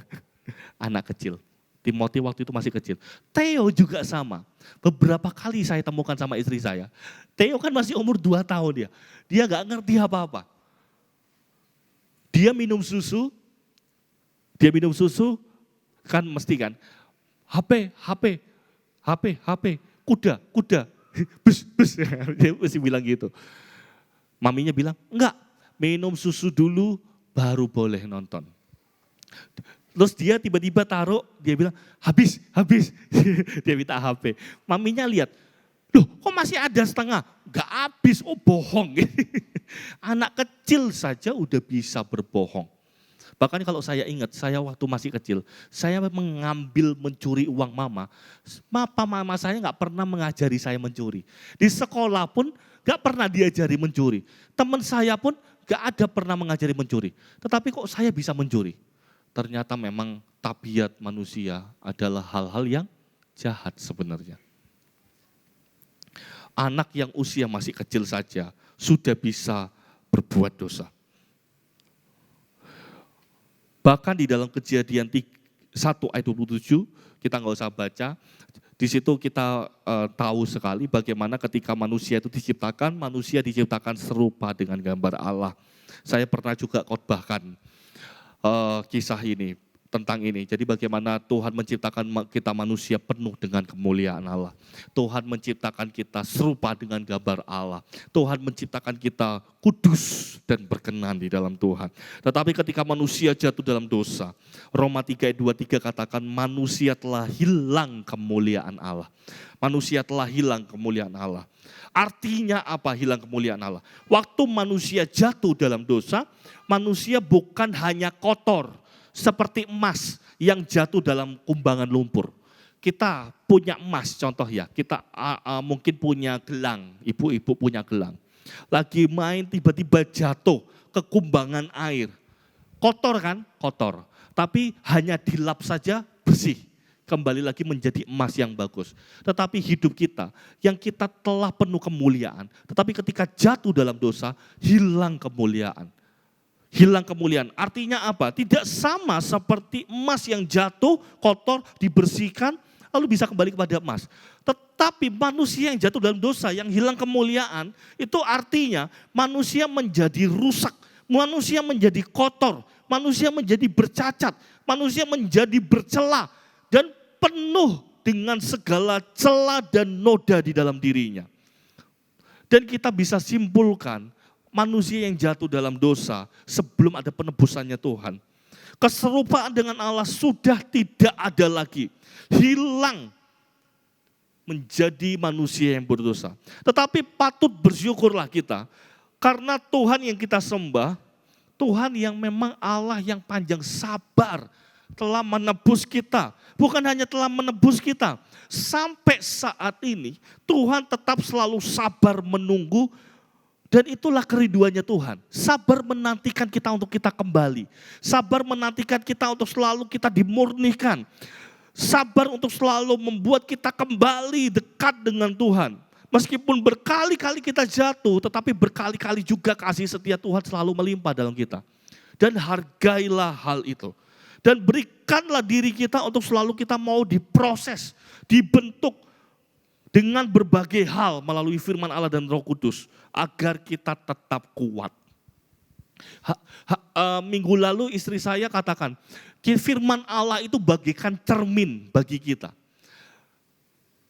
Anak kecil. Timothy waktu itu masih kecil. Theo juga sama. Beberapa kali saya temukan sama istri saya. Theo kan masih umur 2 tahun dia. Dia gak ngerti apa-apa. Dia minum susu kan mesti kan. HP, kuda. Bus. Dia mesti bilang gitu. Maminya bilang, enggak, minum susu dulu baru boleh nonton. Terus dia tiba-tiba taruh, dia bilang, habis. Dia minta HP. Maminya lihat, loh kok masih ada setengah? Enggak habis, bohong. Anak kecil saja udah bisa berbohong. Bahkan kalau saya ingat, saya waktu masih kecil, saya mencuri uang mama. Mama saya gak pernah mengajari saya mencuri. Di sekolah pun gak pernah diajari mencuri. Teman saya pun gak ada pernah mengajari mencuri. Tetapi kok saya bisa mencuri? Ternyata memang tabiat manusia adalah hal-hal yang jahat sebenarnya. Anak yang usia masih kecil saja sudah bisa berbuat dosa. Bahkan di dalam Kejadian 1 ayat 27, kita nggak usah baca, di situ kita tahu sekali bagaimana ketika manusia itu diciptakan, manusia diciptakan serupa dengan gambar Allah. Saya pernah juga khotbahkan kisah ini, tentang ini. Jadi bagaimana Tuhan menciptakan kita manusia penuh dengan kemuliaan Allah. Tuhan menciptakan kita serupa dengan gambar Allah. Tuhan menciptakan kita kudus dan berkenan di dalam Tuhan. Tetapi ketika manusia jatuh dalam dosa, Roma 3 ayat 23 katakan manusia telah hilang kemuliaan Allah. Manusia telah hilang kemuliaan Allah. Artinya apa hilang kemuliaan Allah? Waktu manusia jatuh dalam dosa, manusia bukan hanya kotor, seperti emas yang jatuh dalam kumbangan lumpur. Kita punya emas contoh ya, kita mungkin punya gelang, ibu-ibu punya gelang. Lagi main tiba-tiba jatuh ke kumbangan air. Kotor kan? Kotor. Tapi hanya dilap saja bersih. Kembali lagi menjadi emas yang bagus. Tetapi hidup kita, yang kita telah penuh kemuliaan. Tetapi ketika jatuh dalam dosa, hilang kemuliaan. Hilang kemuliaan. Artinya apa? Tidak sama seperti emas yang jatuh, kotor, dibersihkan, lalu bisa kembali kepada emas. Tetapi manusia yang jatuh dalam dosa, yang hilang kemuliaan, itu artinya manusia menjadi rusak, manusia menjadi kotor, manusia menjadi bercacat, manusia menjadi bercela, dan penuh dengan segala celah dan noda di dalam dirinya. Dan kita bisa simpulkan manusia yang jatuh dalam dosa sebelum ada penebusannya Tuhan. Keserupaan dengan Allah sudah tidak ada lagi. Hilang menjadi manusia yang berdosa. Tetapi patut bersyukurlah kita. Karena Tuhan yang kita sembah, Tuhan yang memang Allah yang panjang sabar telah menebus kita. Bukan hanya telah menebus kita. Sampai saat ini Tuhan tetap selalu sabar menunggu. Dan itulah kerinduannya Tuhan. Sabar menantikan kita untuk kita kembali. Sabar menantikan kita untuk selalu kita dimurnikan. Sabar untuk selalu membuat kita kembali dekat dengan Tuhan. Meskipun berkali-kali kita jatuh, tetapi berkali-kali juga kasih setia Tuhan selalu melimpah dalam kita. Dan hargailah hal itu. Dan berikanlah diri kita untuk selalu kita mau diproses, dibentuk dengan berbagai hal melalui firman Allah dan Roh Kudus. Agar kita tetap kuat. Minggu lalu istri saya katakan, firman Allah itu bagaikan cermin bagi kita.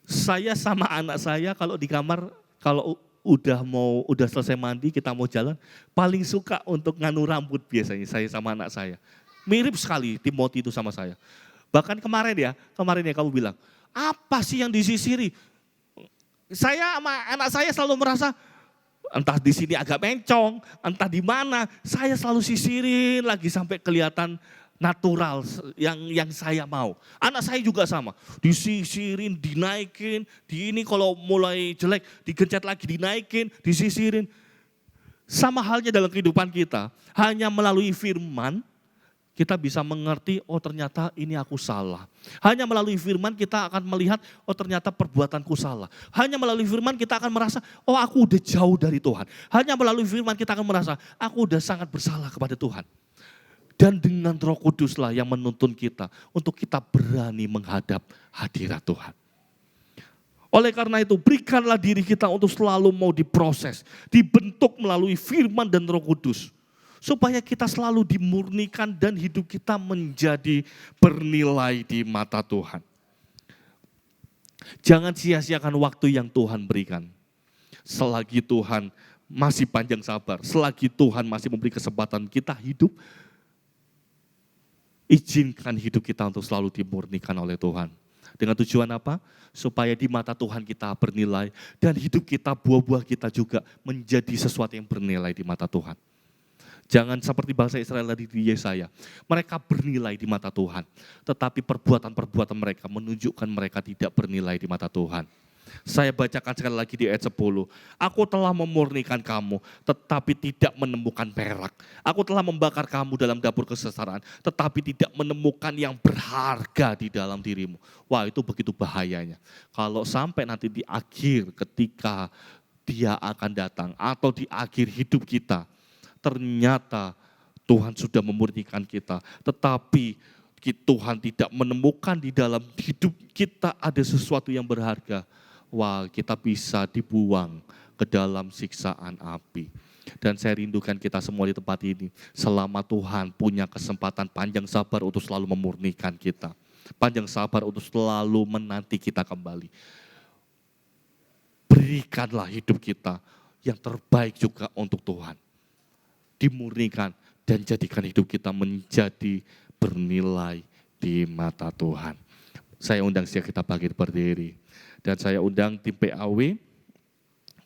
Saya sama anak saya kalau di kamar, kalau udah selesai mandi, kita mau jalan, paling suka untuk nganu rambut biasanya saya sama anak saya. Mirip sekali Timothy itu sama saya. Bahkan kemarin ya kamu bilang, apa sih yang disisiri? Saya sama anak saya selalu merasa, entah di sini agak mencong, entah di mana, saya selalu sisirin lagi sampai kelihatan natural yang saya mau. Anak saya juga sama, disisirin, dinaikin, di ini kalau mulai jelek digencet lagi, dinaikin, disisirin. Sama halnya dalam kehidupan kita, hanya melalui firman kita bisa mengerti, oh ternyata ini aku salah. Hanya melalui firman kita akan melihat, oh ternyata perbuatanku salah. Hanya melalui firman kita akan merasa, oh aku udah jauh dari Tuhan. Hanya melalui firman kita akan merasa, aku udah sangat bersalah kepada Tuhan. Dan dengan Roh Kuduslah yang menuntun kita untuk kita berani menghadap hadirat Tuhan. Oleh karena itu berikanlah diri kita untuk selalu mau diproses, dibentuk melalui firman dan Roh Kudus. Supaya kita selalu dimurnikan dan hidup kita menjadi bernilai di mata Tuhan. Jangan sia-siakan waktu yang Tuhan berikan. Selagi Tuhan masih panjang sabar, selagi Tuhan masih memberi kesempatan kita hidup, izinkan hidup kita untuk selalu dimurnikan oleh Tuhan. Dengan tujuan apa? Supaya di mata Tuhan kita bernilai dan hidup kita, buah-buah kita juga menjadi sesuatu yang bernilai di mata Tuhan. Jangan seperti bangsa Israel tadi di Yesaya. Mereka bernilai di mata Tuhan. Tetapi perbuatan-perbuatan mereka menunjukkan mereka tidak bernilai di mata Tuhan. Saya bacakan sekali lagi di ayat 10. Aku telah memurnikan kamu, tetapi tidak menemukan perak. Aku telah membakar kamu dalam dapur kesesaran, tetapi tidak menemukan yang berharga di dalam dirimu. Wah, itu begitu bahayanya. Kalau sampai nanti di akhir ketika Dia akan datang, atau di akhir hidup kita, ternyata Tuhan sudah memurnikan kita, tetapi Tuhan tidak menemukan di dalam hidup kita ada sesuatu yang berharga. Wah, kita bisa dibuang ke dalam siksaan api. Dan saya rindukan kita semua di tempat ini, selama Tuhan punya kesempatan panjang sabar untuk selalu memurnikan kita. Panjang sabar untuk selalu menanti kita kembali. Berikanlah hidup kita yang terbaik juga untuk Tuhan. Dimurnikan dan jadikan hidup kita menjadi bernilai di mata Tuhan. Saya undang siap kita bangkit berdiri. Dan saya undang tim PAW.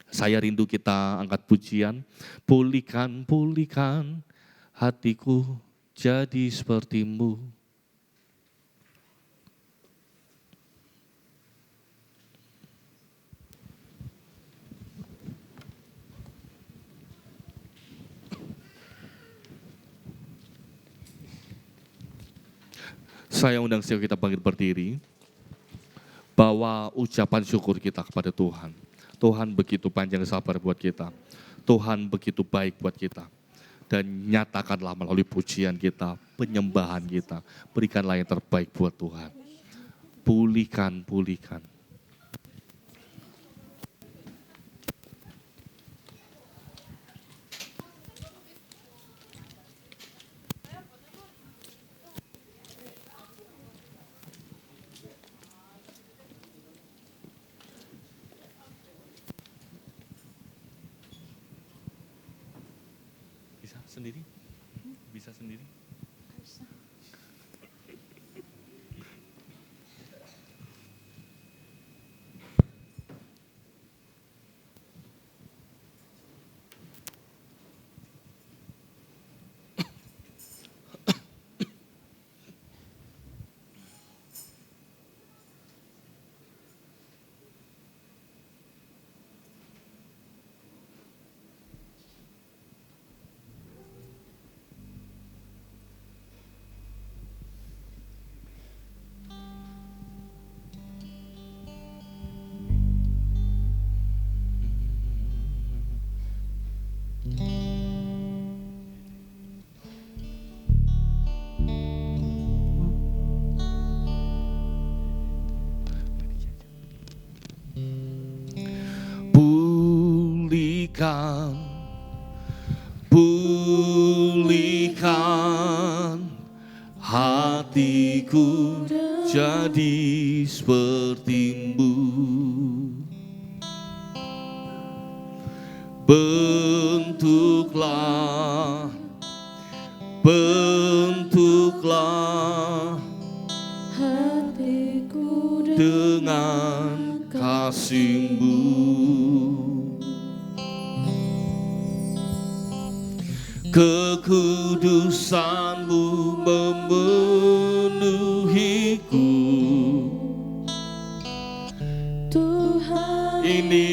Saya rindu kita angkat pujian. Pulihkan, pulihkan hatiku jadi sepertimu. Saya undang siap kita bangkit berdiri, bawa ucapan syukur kita kepada Tuhan. Tuhan begitu panjang sabar buat kita. Tuhan begitu baik buat kita. Dan nyatakanlah melalui pujian kita, penyembahan kita. Berikanlah yang terbaik buat Tuhan. Pulihkan, pulihkan. Bisa sendiri? Bisa sendiri? Pulihkan, pulihkan hatiku jadi seperti-Mu. Bentuklah, bentuklah hatiku dengan kasih-Mu. Kekudusan-Mu memenuhiku. Tuhan, Ini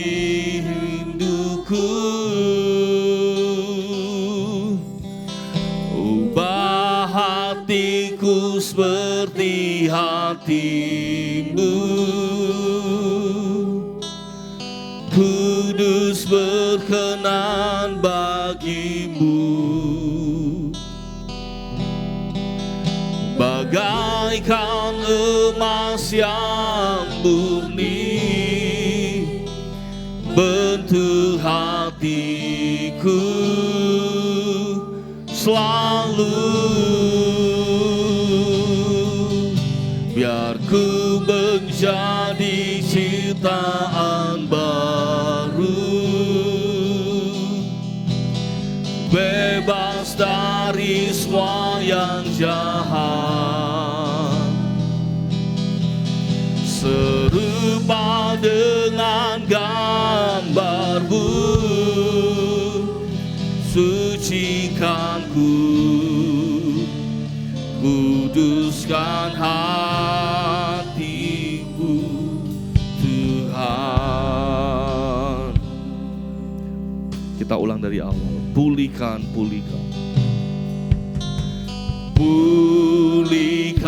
rinduku. Ubah hatiku seperti hati-Mu. Kudus berkenan bagi-Mu. Bagaikan emas yang murni, bentuk hatiku selalu. Biar ku menjadi ciptaan baru, bebas dari semua yang jahat, serupa dengan gambar-Mu. Sucikan ku, kuduskan hatiku, Tuhan. Kita ulang dari awal. Pulihkan, pulihkan, pulihkan,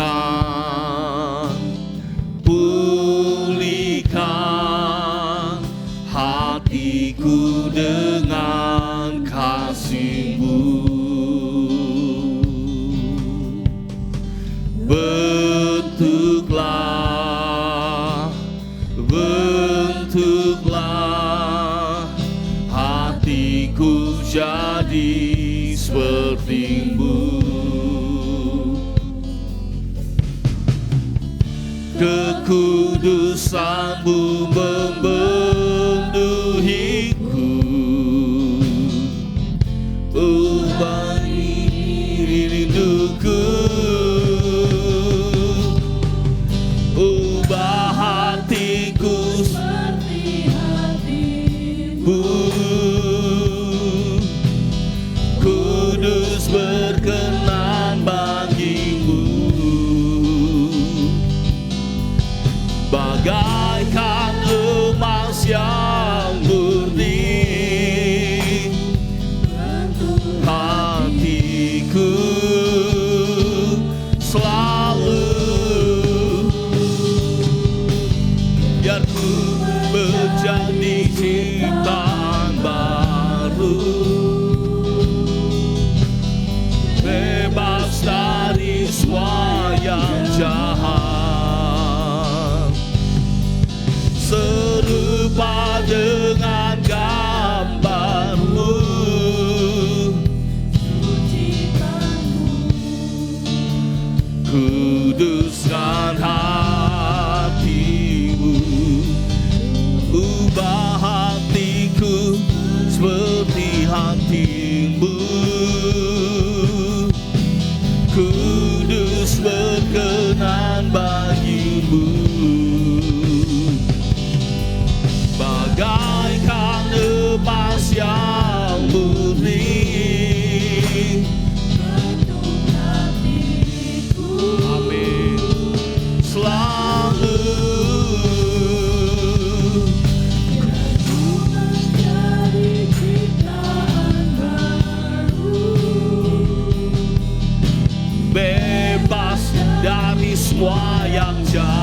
pulihkan hatiku dengan kasih-Mu. Bentuklah, bentuklah hatiku jadi seperti-Mu. Kekudusan-Mu memenuhiku. Ubah rinduku. Ubah hatiku seperti hati-Mu. Kudus berkenan bagi-Mu. Bagaikan emas yang murni, hatiku selalu. Biar ku menjadi ciptaan baru, bebas dari semua yang jahat, serupa dengan gambar-Mu. Kuduskan hati-Mu. Ubah hatiku seperti hati-Mu. yang murni. Amin. Selalu bebas dari semua yang jahat,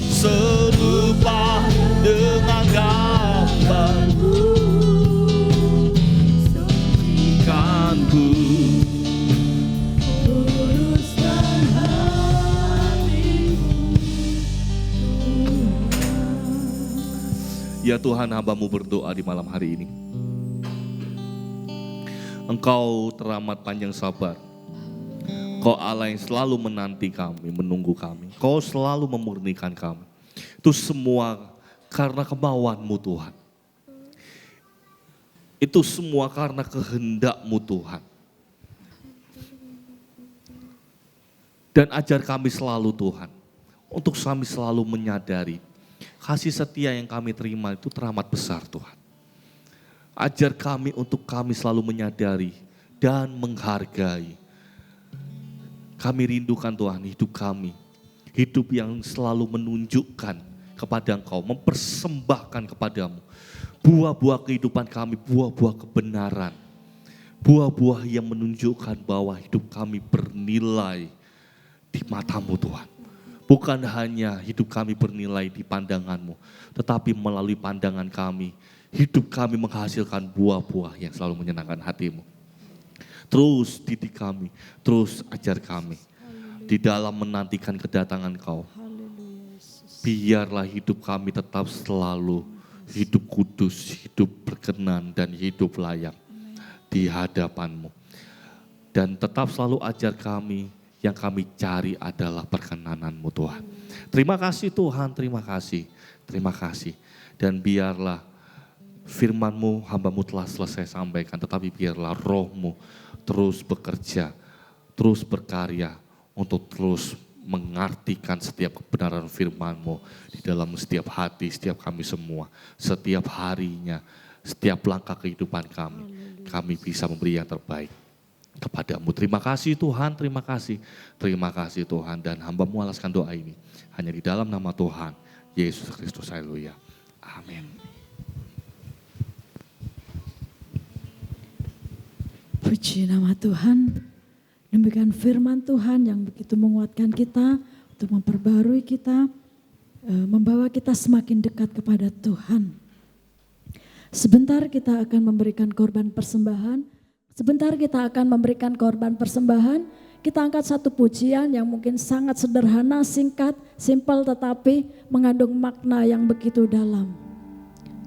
serupa dengan gambarmu, sucikanku, luruskan hatiku. Ya Tuhan, hamba-Mu berdoa di malam hari ini. Engkau teramat panjang sabar. Kau Allah yang selalu menanti kami, menunggu kami. Kau selalu memurnikan kami. Itu semua karena kemauan-Mu Tuhan. Itu semua karena kehendak-Mu Tuhan. Dan ajar kami selalu Tuhan, untuk kami selalu menyadari kasih setia yang kami terima itu teramat besar Tuhan. Ajar kami untuk kami selalu menyadari dan menghargai. Kami rindukan Tuhan hidup kami. Hidup yang selalu menunjukkan kepada Engkau, mempersembahkan kepadamu. Buah-buah kehidupan kami, buah-buah kebenaran. Buah-buah yang menunjukkan bahwa hidup kami bernilai di mata-Mu Tuhan. Bukan hanya hidup kami bernilai di pandangan-Mu, tetapi melalui pandangan kami, hidup kami menghasilkan buah-buah yang selalu menyenangkan hati-Mu. Terus didik kami, terus ajar kami. Di dalam menantikan kedatangan Kau. Biarlah hidup kami tetap selalu hidup kudus, hidup berkenan, dan hidup layak di hadapan-Mu. Dan tetap selalu ajar kami, yang kami cari adalah perkenanan-Mu Tuhan. Terima kasih Tuhan, terima kasih. Terima kasih. Dan biarlah firman-Mu, hamba-Mu telah selesai sampaikan, tetapi biarlah Roh-Mu terus bekerja, terus berkarya untuk terus mengartikan setiap kebenaran firman-Mu di dalam setiap hati, setiap kami semua, setiap harinya, setiap langkah kehidupan kami bisa memberi yang terbaik kepada-Mu. Terima kasih Tuhan, terima kasih Tuhan, dan hamba-Mu alaskan doa ini hanya di dalam nama Tuhan Yesus Kristus, haleluya, amin. Puji nama Tuhan, demikian firman Tuhan yang begitu menguatkan kita, untuk memperbarui kita, membawa kita semakin dekat kepada Tuhan. Sebentar kita akan memberikan korban persembahan, kita angkat satu pujian yang mungkin sangat sederhana, singkat, simpel, tetapi mengandung makna yang begitu dalam.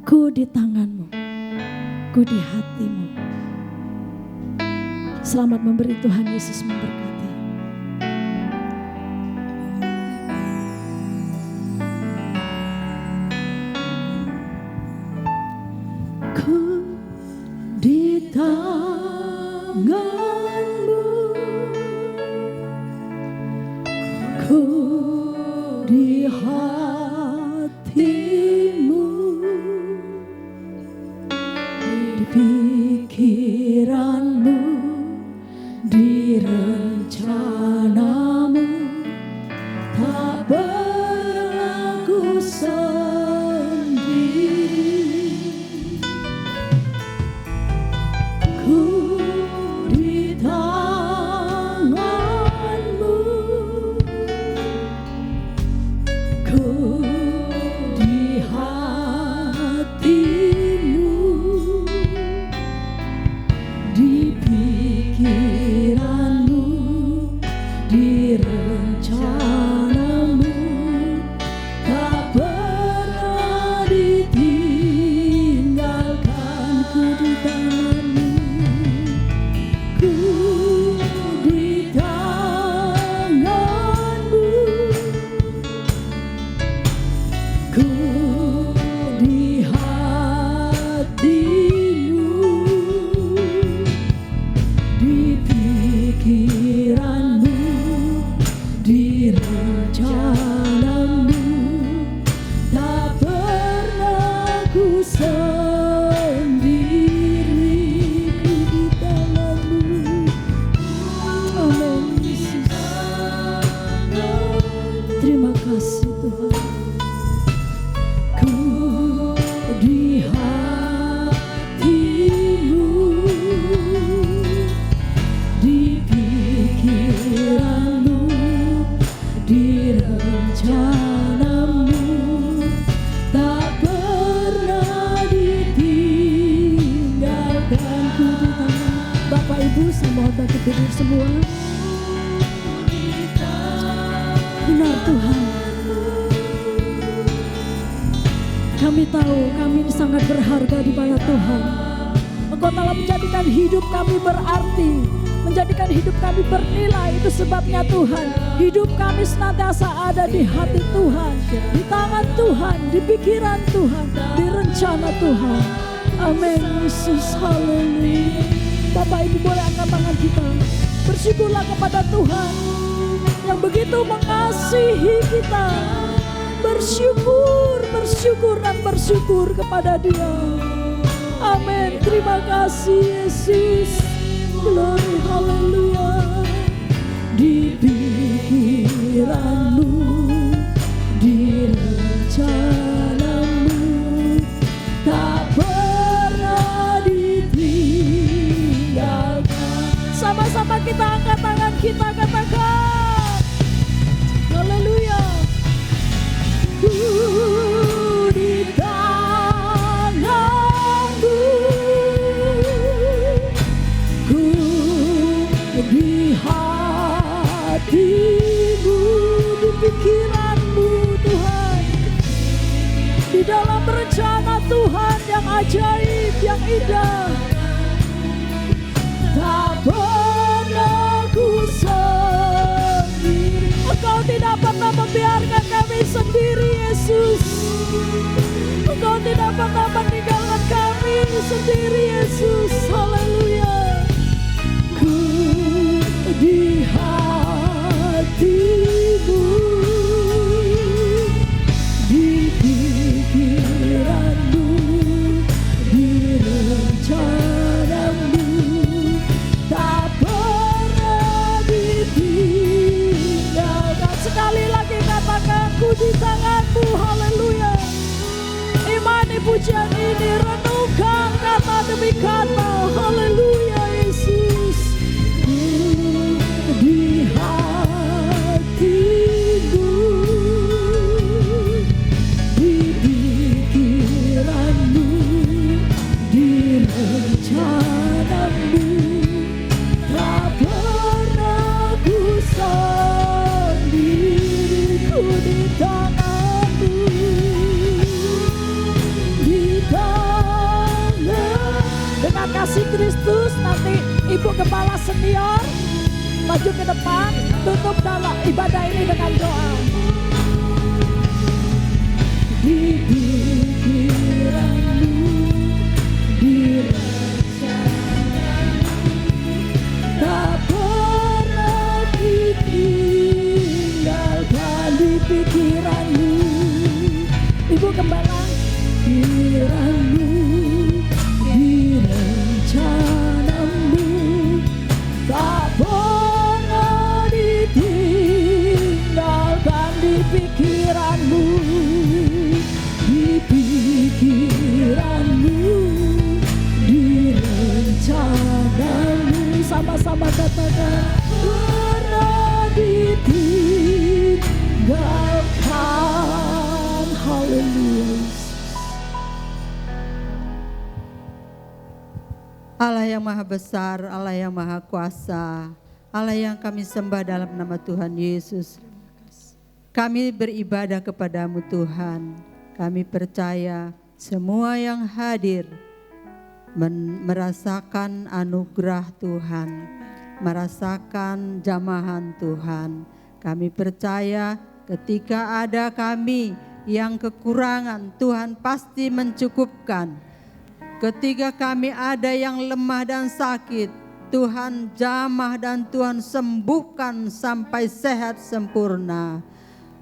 Ku di tangan-Mu, ku di hati-Mu. Selamat memberi, Tuhan Yesus memberkati. Ku di tangan-Mu, ku di hati-Mu, di pikiran-Mu, di aku sendiri di tangan-Mu. Amin Yesus. Terima kasih Tuhan. Ku di hati-Mu, di pikiran-Mu, di rencana-Mu, tak pernah ditinggalkanku di tangan. Bapak Ibu semua bangkit berdiri semua. Benar Tuhan, kami tahu kami ini sangat berharga di mana Tuhan. Engkau telah menjadikan hidup kami berarti, menjadikan hidup kami bernilai. Itu sebabnya Tuhan, hidup kami senantiasa ada di hati Tuhan, di tangan Tuhan, di pikiran Tuhan, di rencana Tuhan. Amin Yesus, haleluya. Bapak Ibu boleh angkat tangan kita, bersyukurlah kepada Tuhan yang begitu mengasihi kita. Bersyukur, bersyukur dan bersyukur kepada Dia. Amin. Terima kasih Yesus. Glory, haleluya. Di pikiran-Mu, di rencana-Mu, tak pernah ditinggalkan. Sama-sama kita angkat tangan kita, katakan haleluya. Ku di tangan-Mu, ku di hati-Mu, di pikiran-Mu Tuhan, di dalam rencana Tuhan yang ajaib, yang indah. Tak pernah ku sendiri. Engkau tidak pernah membiarkan kami sendiri Yesus. Engkau tidak pernah meninggalkan kami sendiri Yesus. Haleluya. Ku di hati-Mu, di pikiran-Mu, di rencana-Mu, tak pernah ditinggalkan. Sekali lagi katakan, ku di tangan-Mu, haleluya. Imani pujian ini, renungkan kata demi kata, haleluya Yesus. Ku di hati-Mu, di pikiran-Mu, di rencana-Mu, tak pernah ku sendiri. Ku di tangan-Mu, di tangan. Dengan kasih Kristus, nanti Ibu Gembala Senior maju ke depan, tutup dalam ibadah ini dengan doa. Di pikiran-Mu, di rencana-Mu, tak pernah ditinggalkan. Di pikiran-Mu, Ibu Gembala, pikiran-Mu, di rencana-Mu, tak pernah ditinggalkan. Di pikiran-Mu, di pikiran-Mu, di rencana-Mu, sama-sama katakan, pernah ditinggalkan. Haleluya. Allah yang maha besar, Allah yang maha kuasa, Allah yang kami sembah dalam nama Tuhan Yesus. Kami beribadah kepadamu Tuhan. Kami percaya semua yang hadir merasakan anugerah Tuhan, merasakan jamahan Tuhan. Kami percaya ketika ada kami yang kekurangan, Tuhan pasti mencukupkan. Ketika kami ada yang lemah dan sakit, Tuhan jamah dan Tuhan sembuhkan sampai sehat sempurna.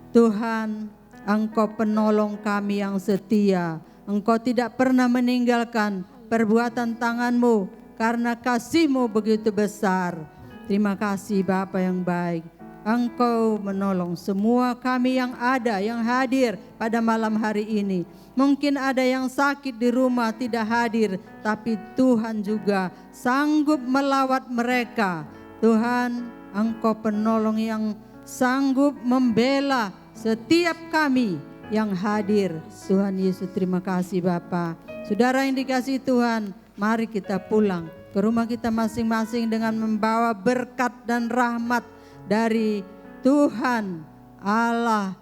Tuhan, Engkau penolong kami yang setia. Engkau tidak pernah meninggalkan perbuatan tangan-Mu karena kasih-Mu begitu besar. Terima kasih Bapa yang baik. Engkau menolong semua kami yang ada, yang hadir pada malam hari ini. Mungkin ada yang sakit di rumah tidak hadir, tapi Tuhan juga sanggup melawat mereka. Tuhan, Engkau penolong yang sanggup membela setiap kami yang hadir. Tuhan Yesus, terima kasih Bapa. Saudara yang dikasihi Tuhan, mari kita pulang ke rumah kita masing-masing dengan membawa berkat dan rahmat dari Tuhan Allah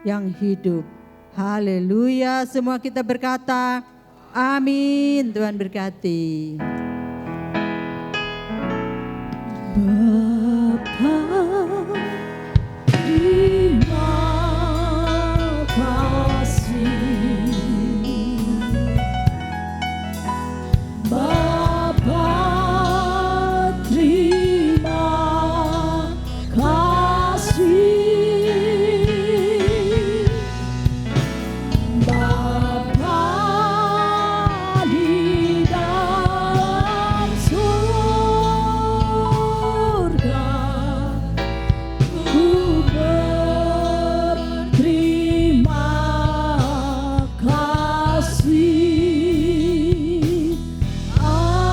yang hidup. Haleluya, semua kita berkata amin. Tuhan berkati. Bapa, terima kasih. Bapa, terima kasih. Bapa di dalam surga, ku berterima kasih. Amin.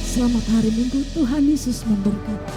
Selamat hari Minggu, Tuhan Yesus memberkati.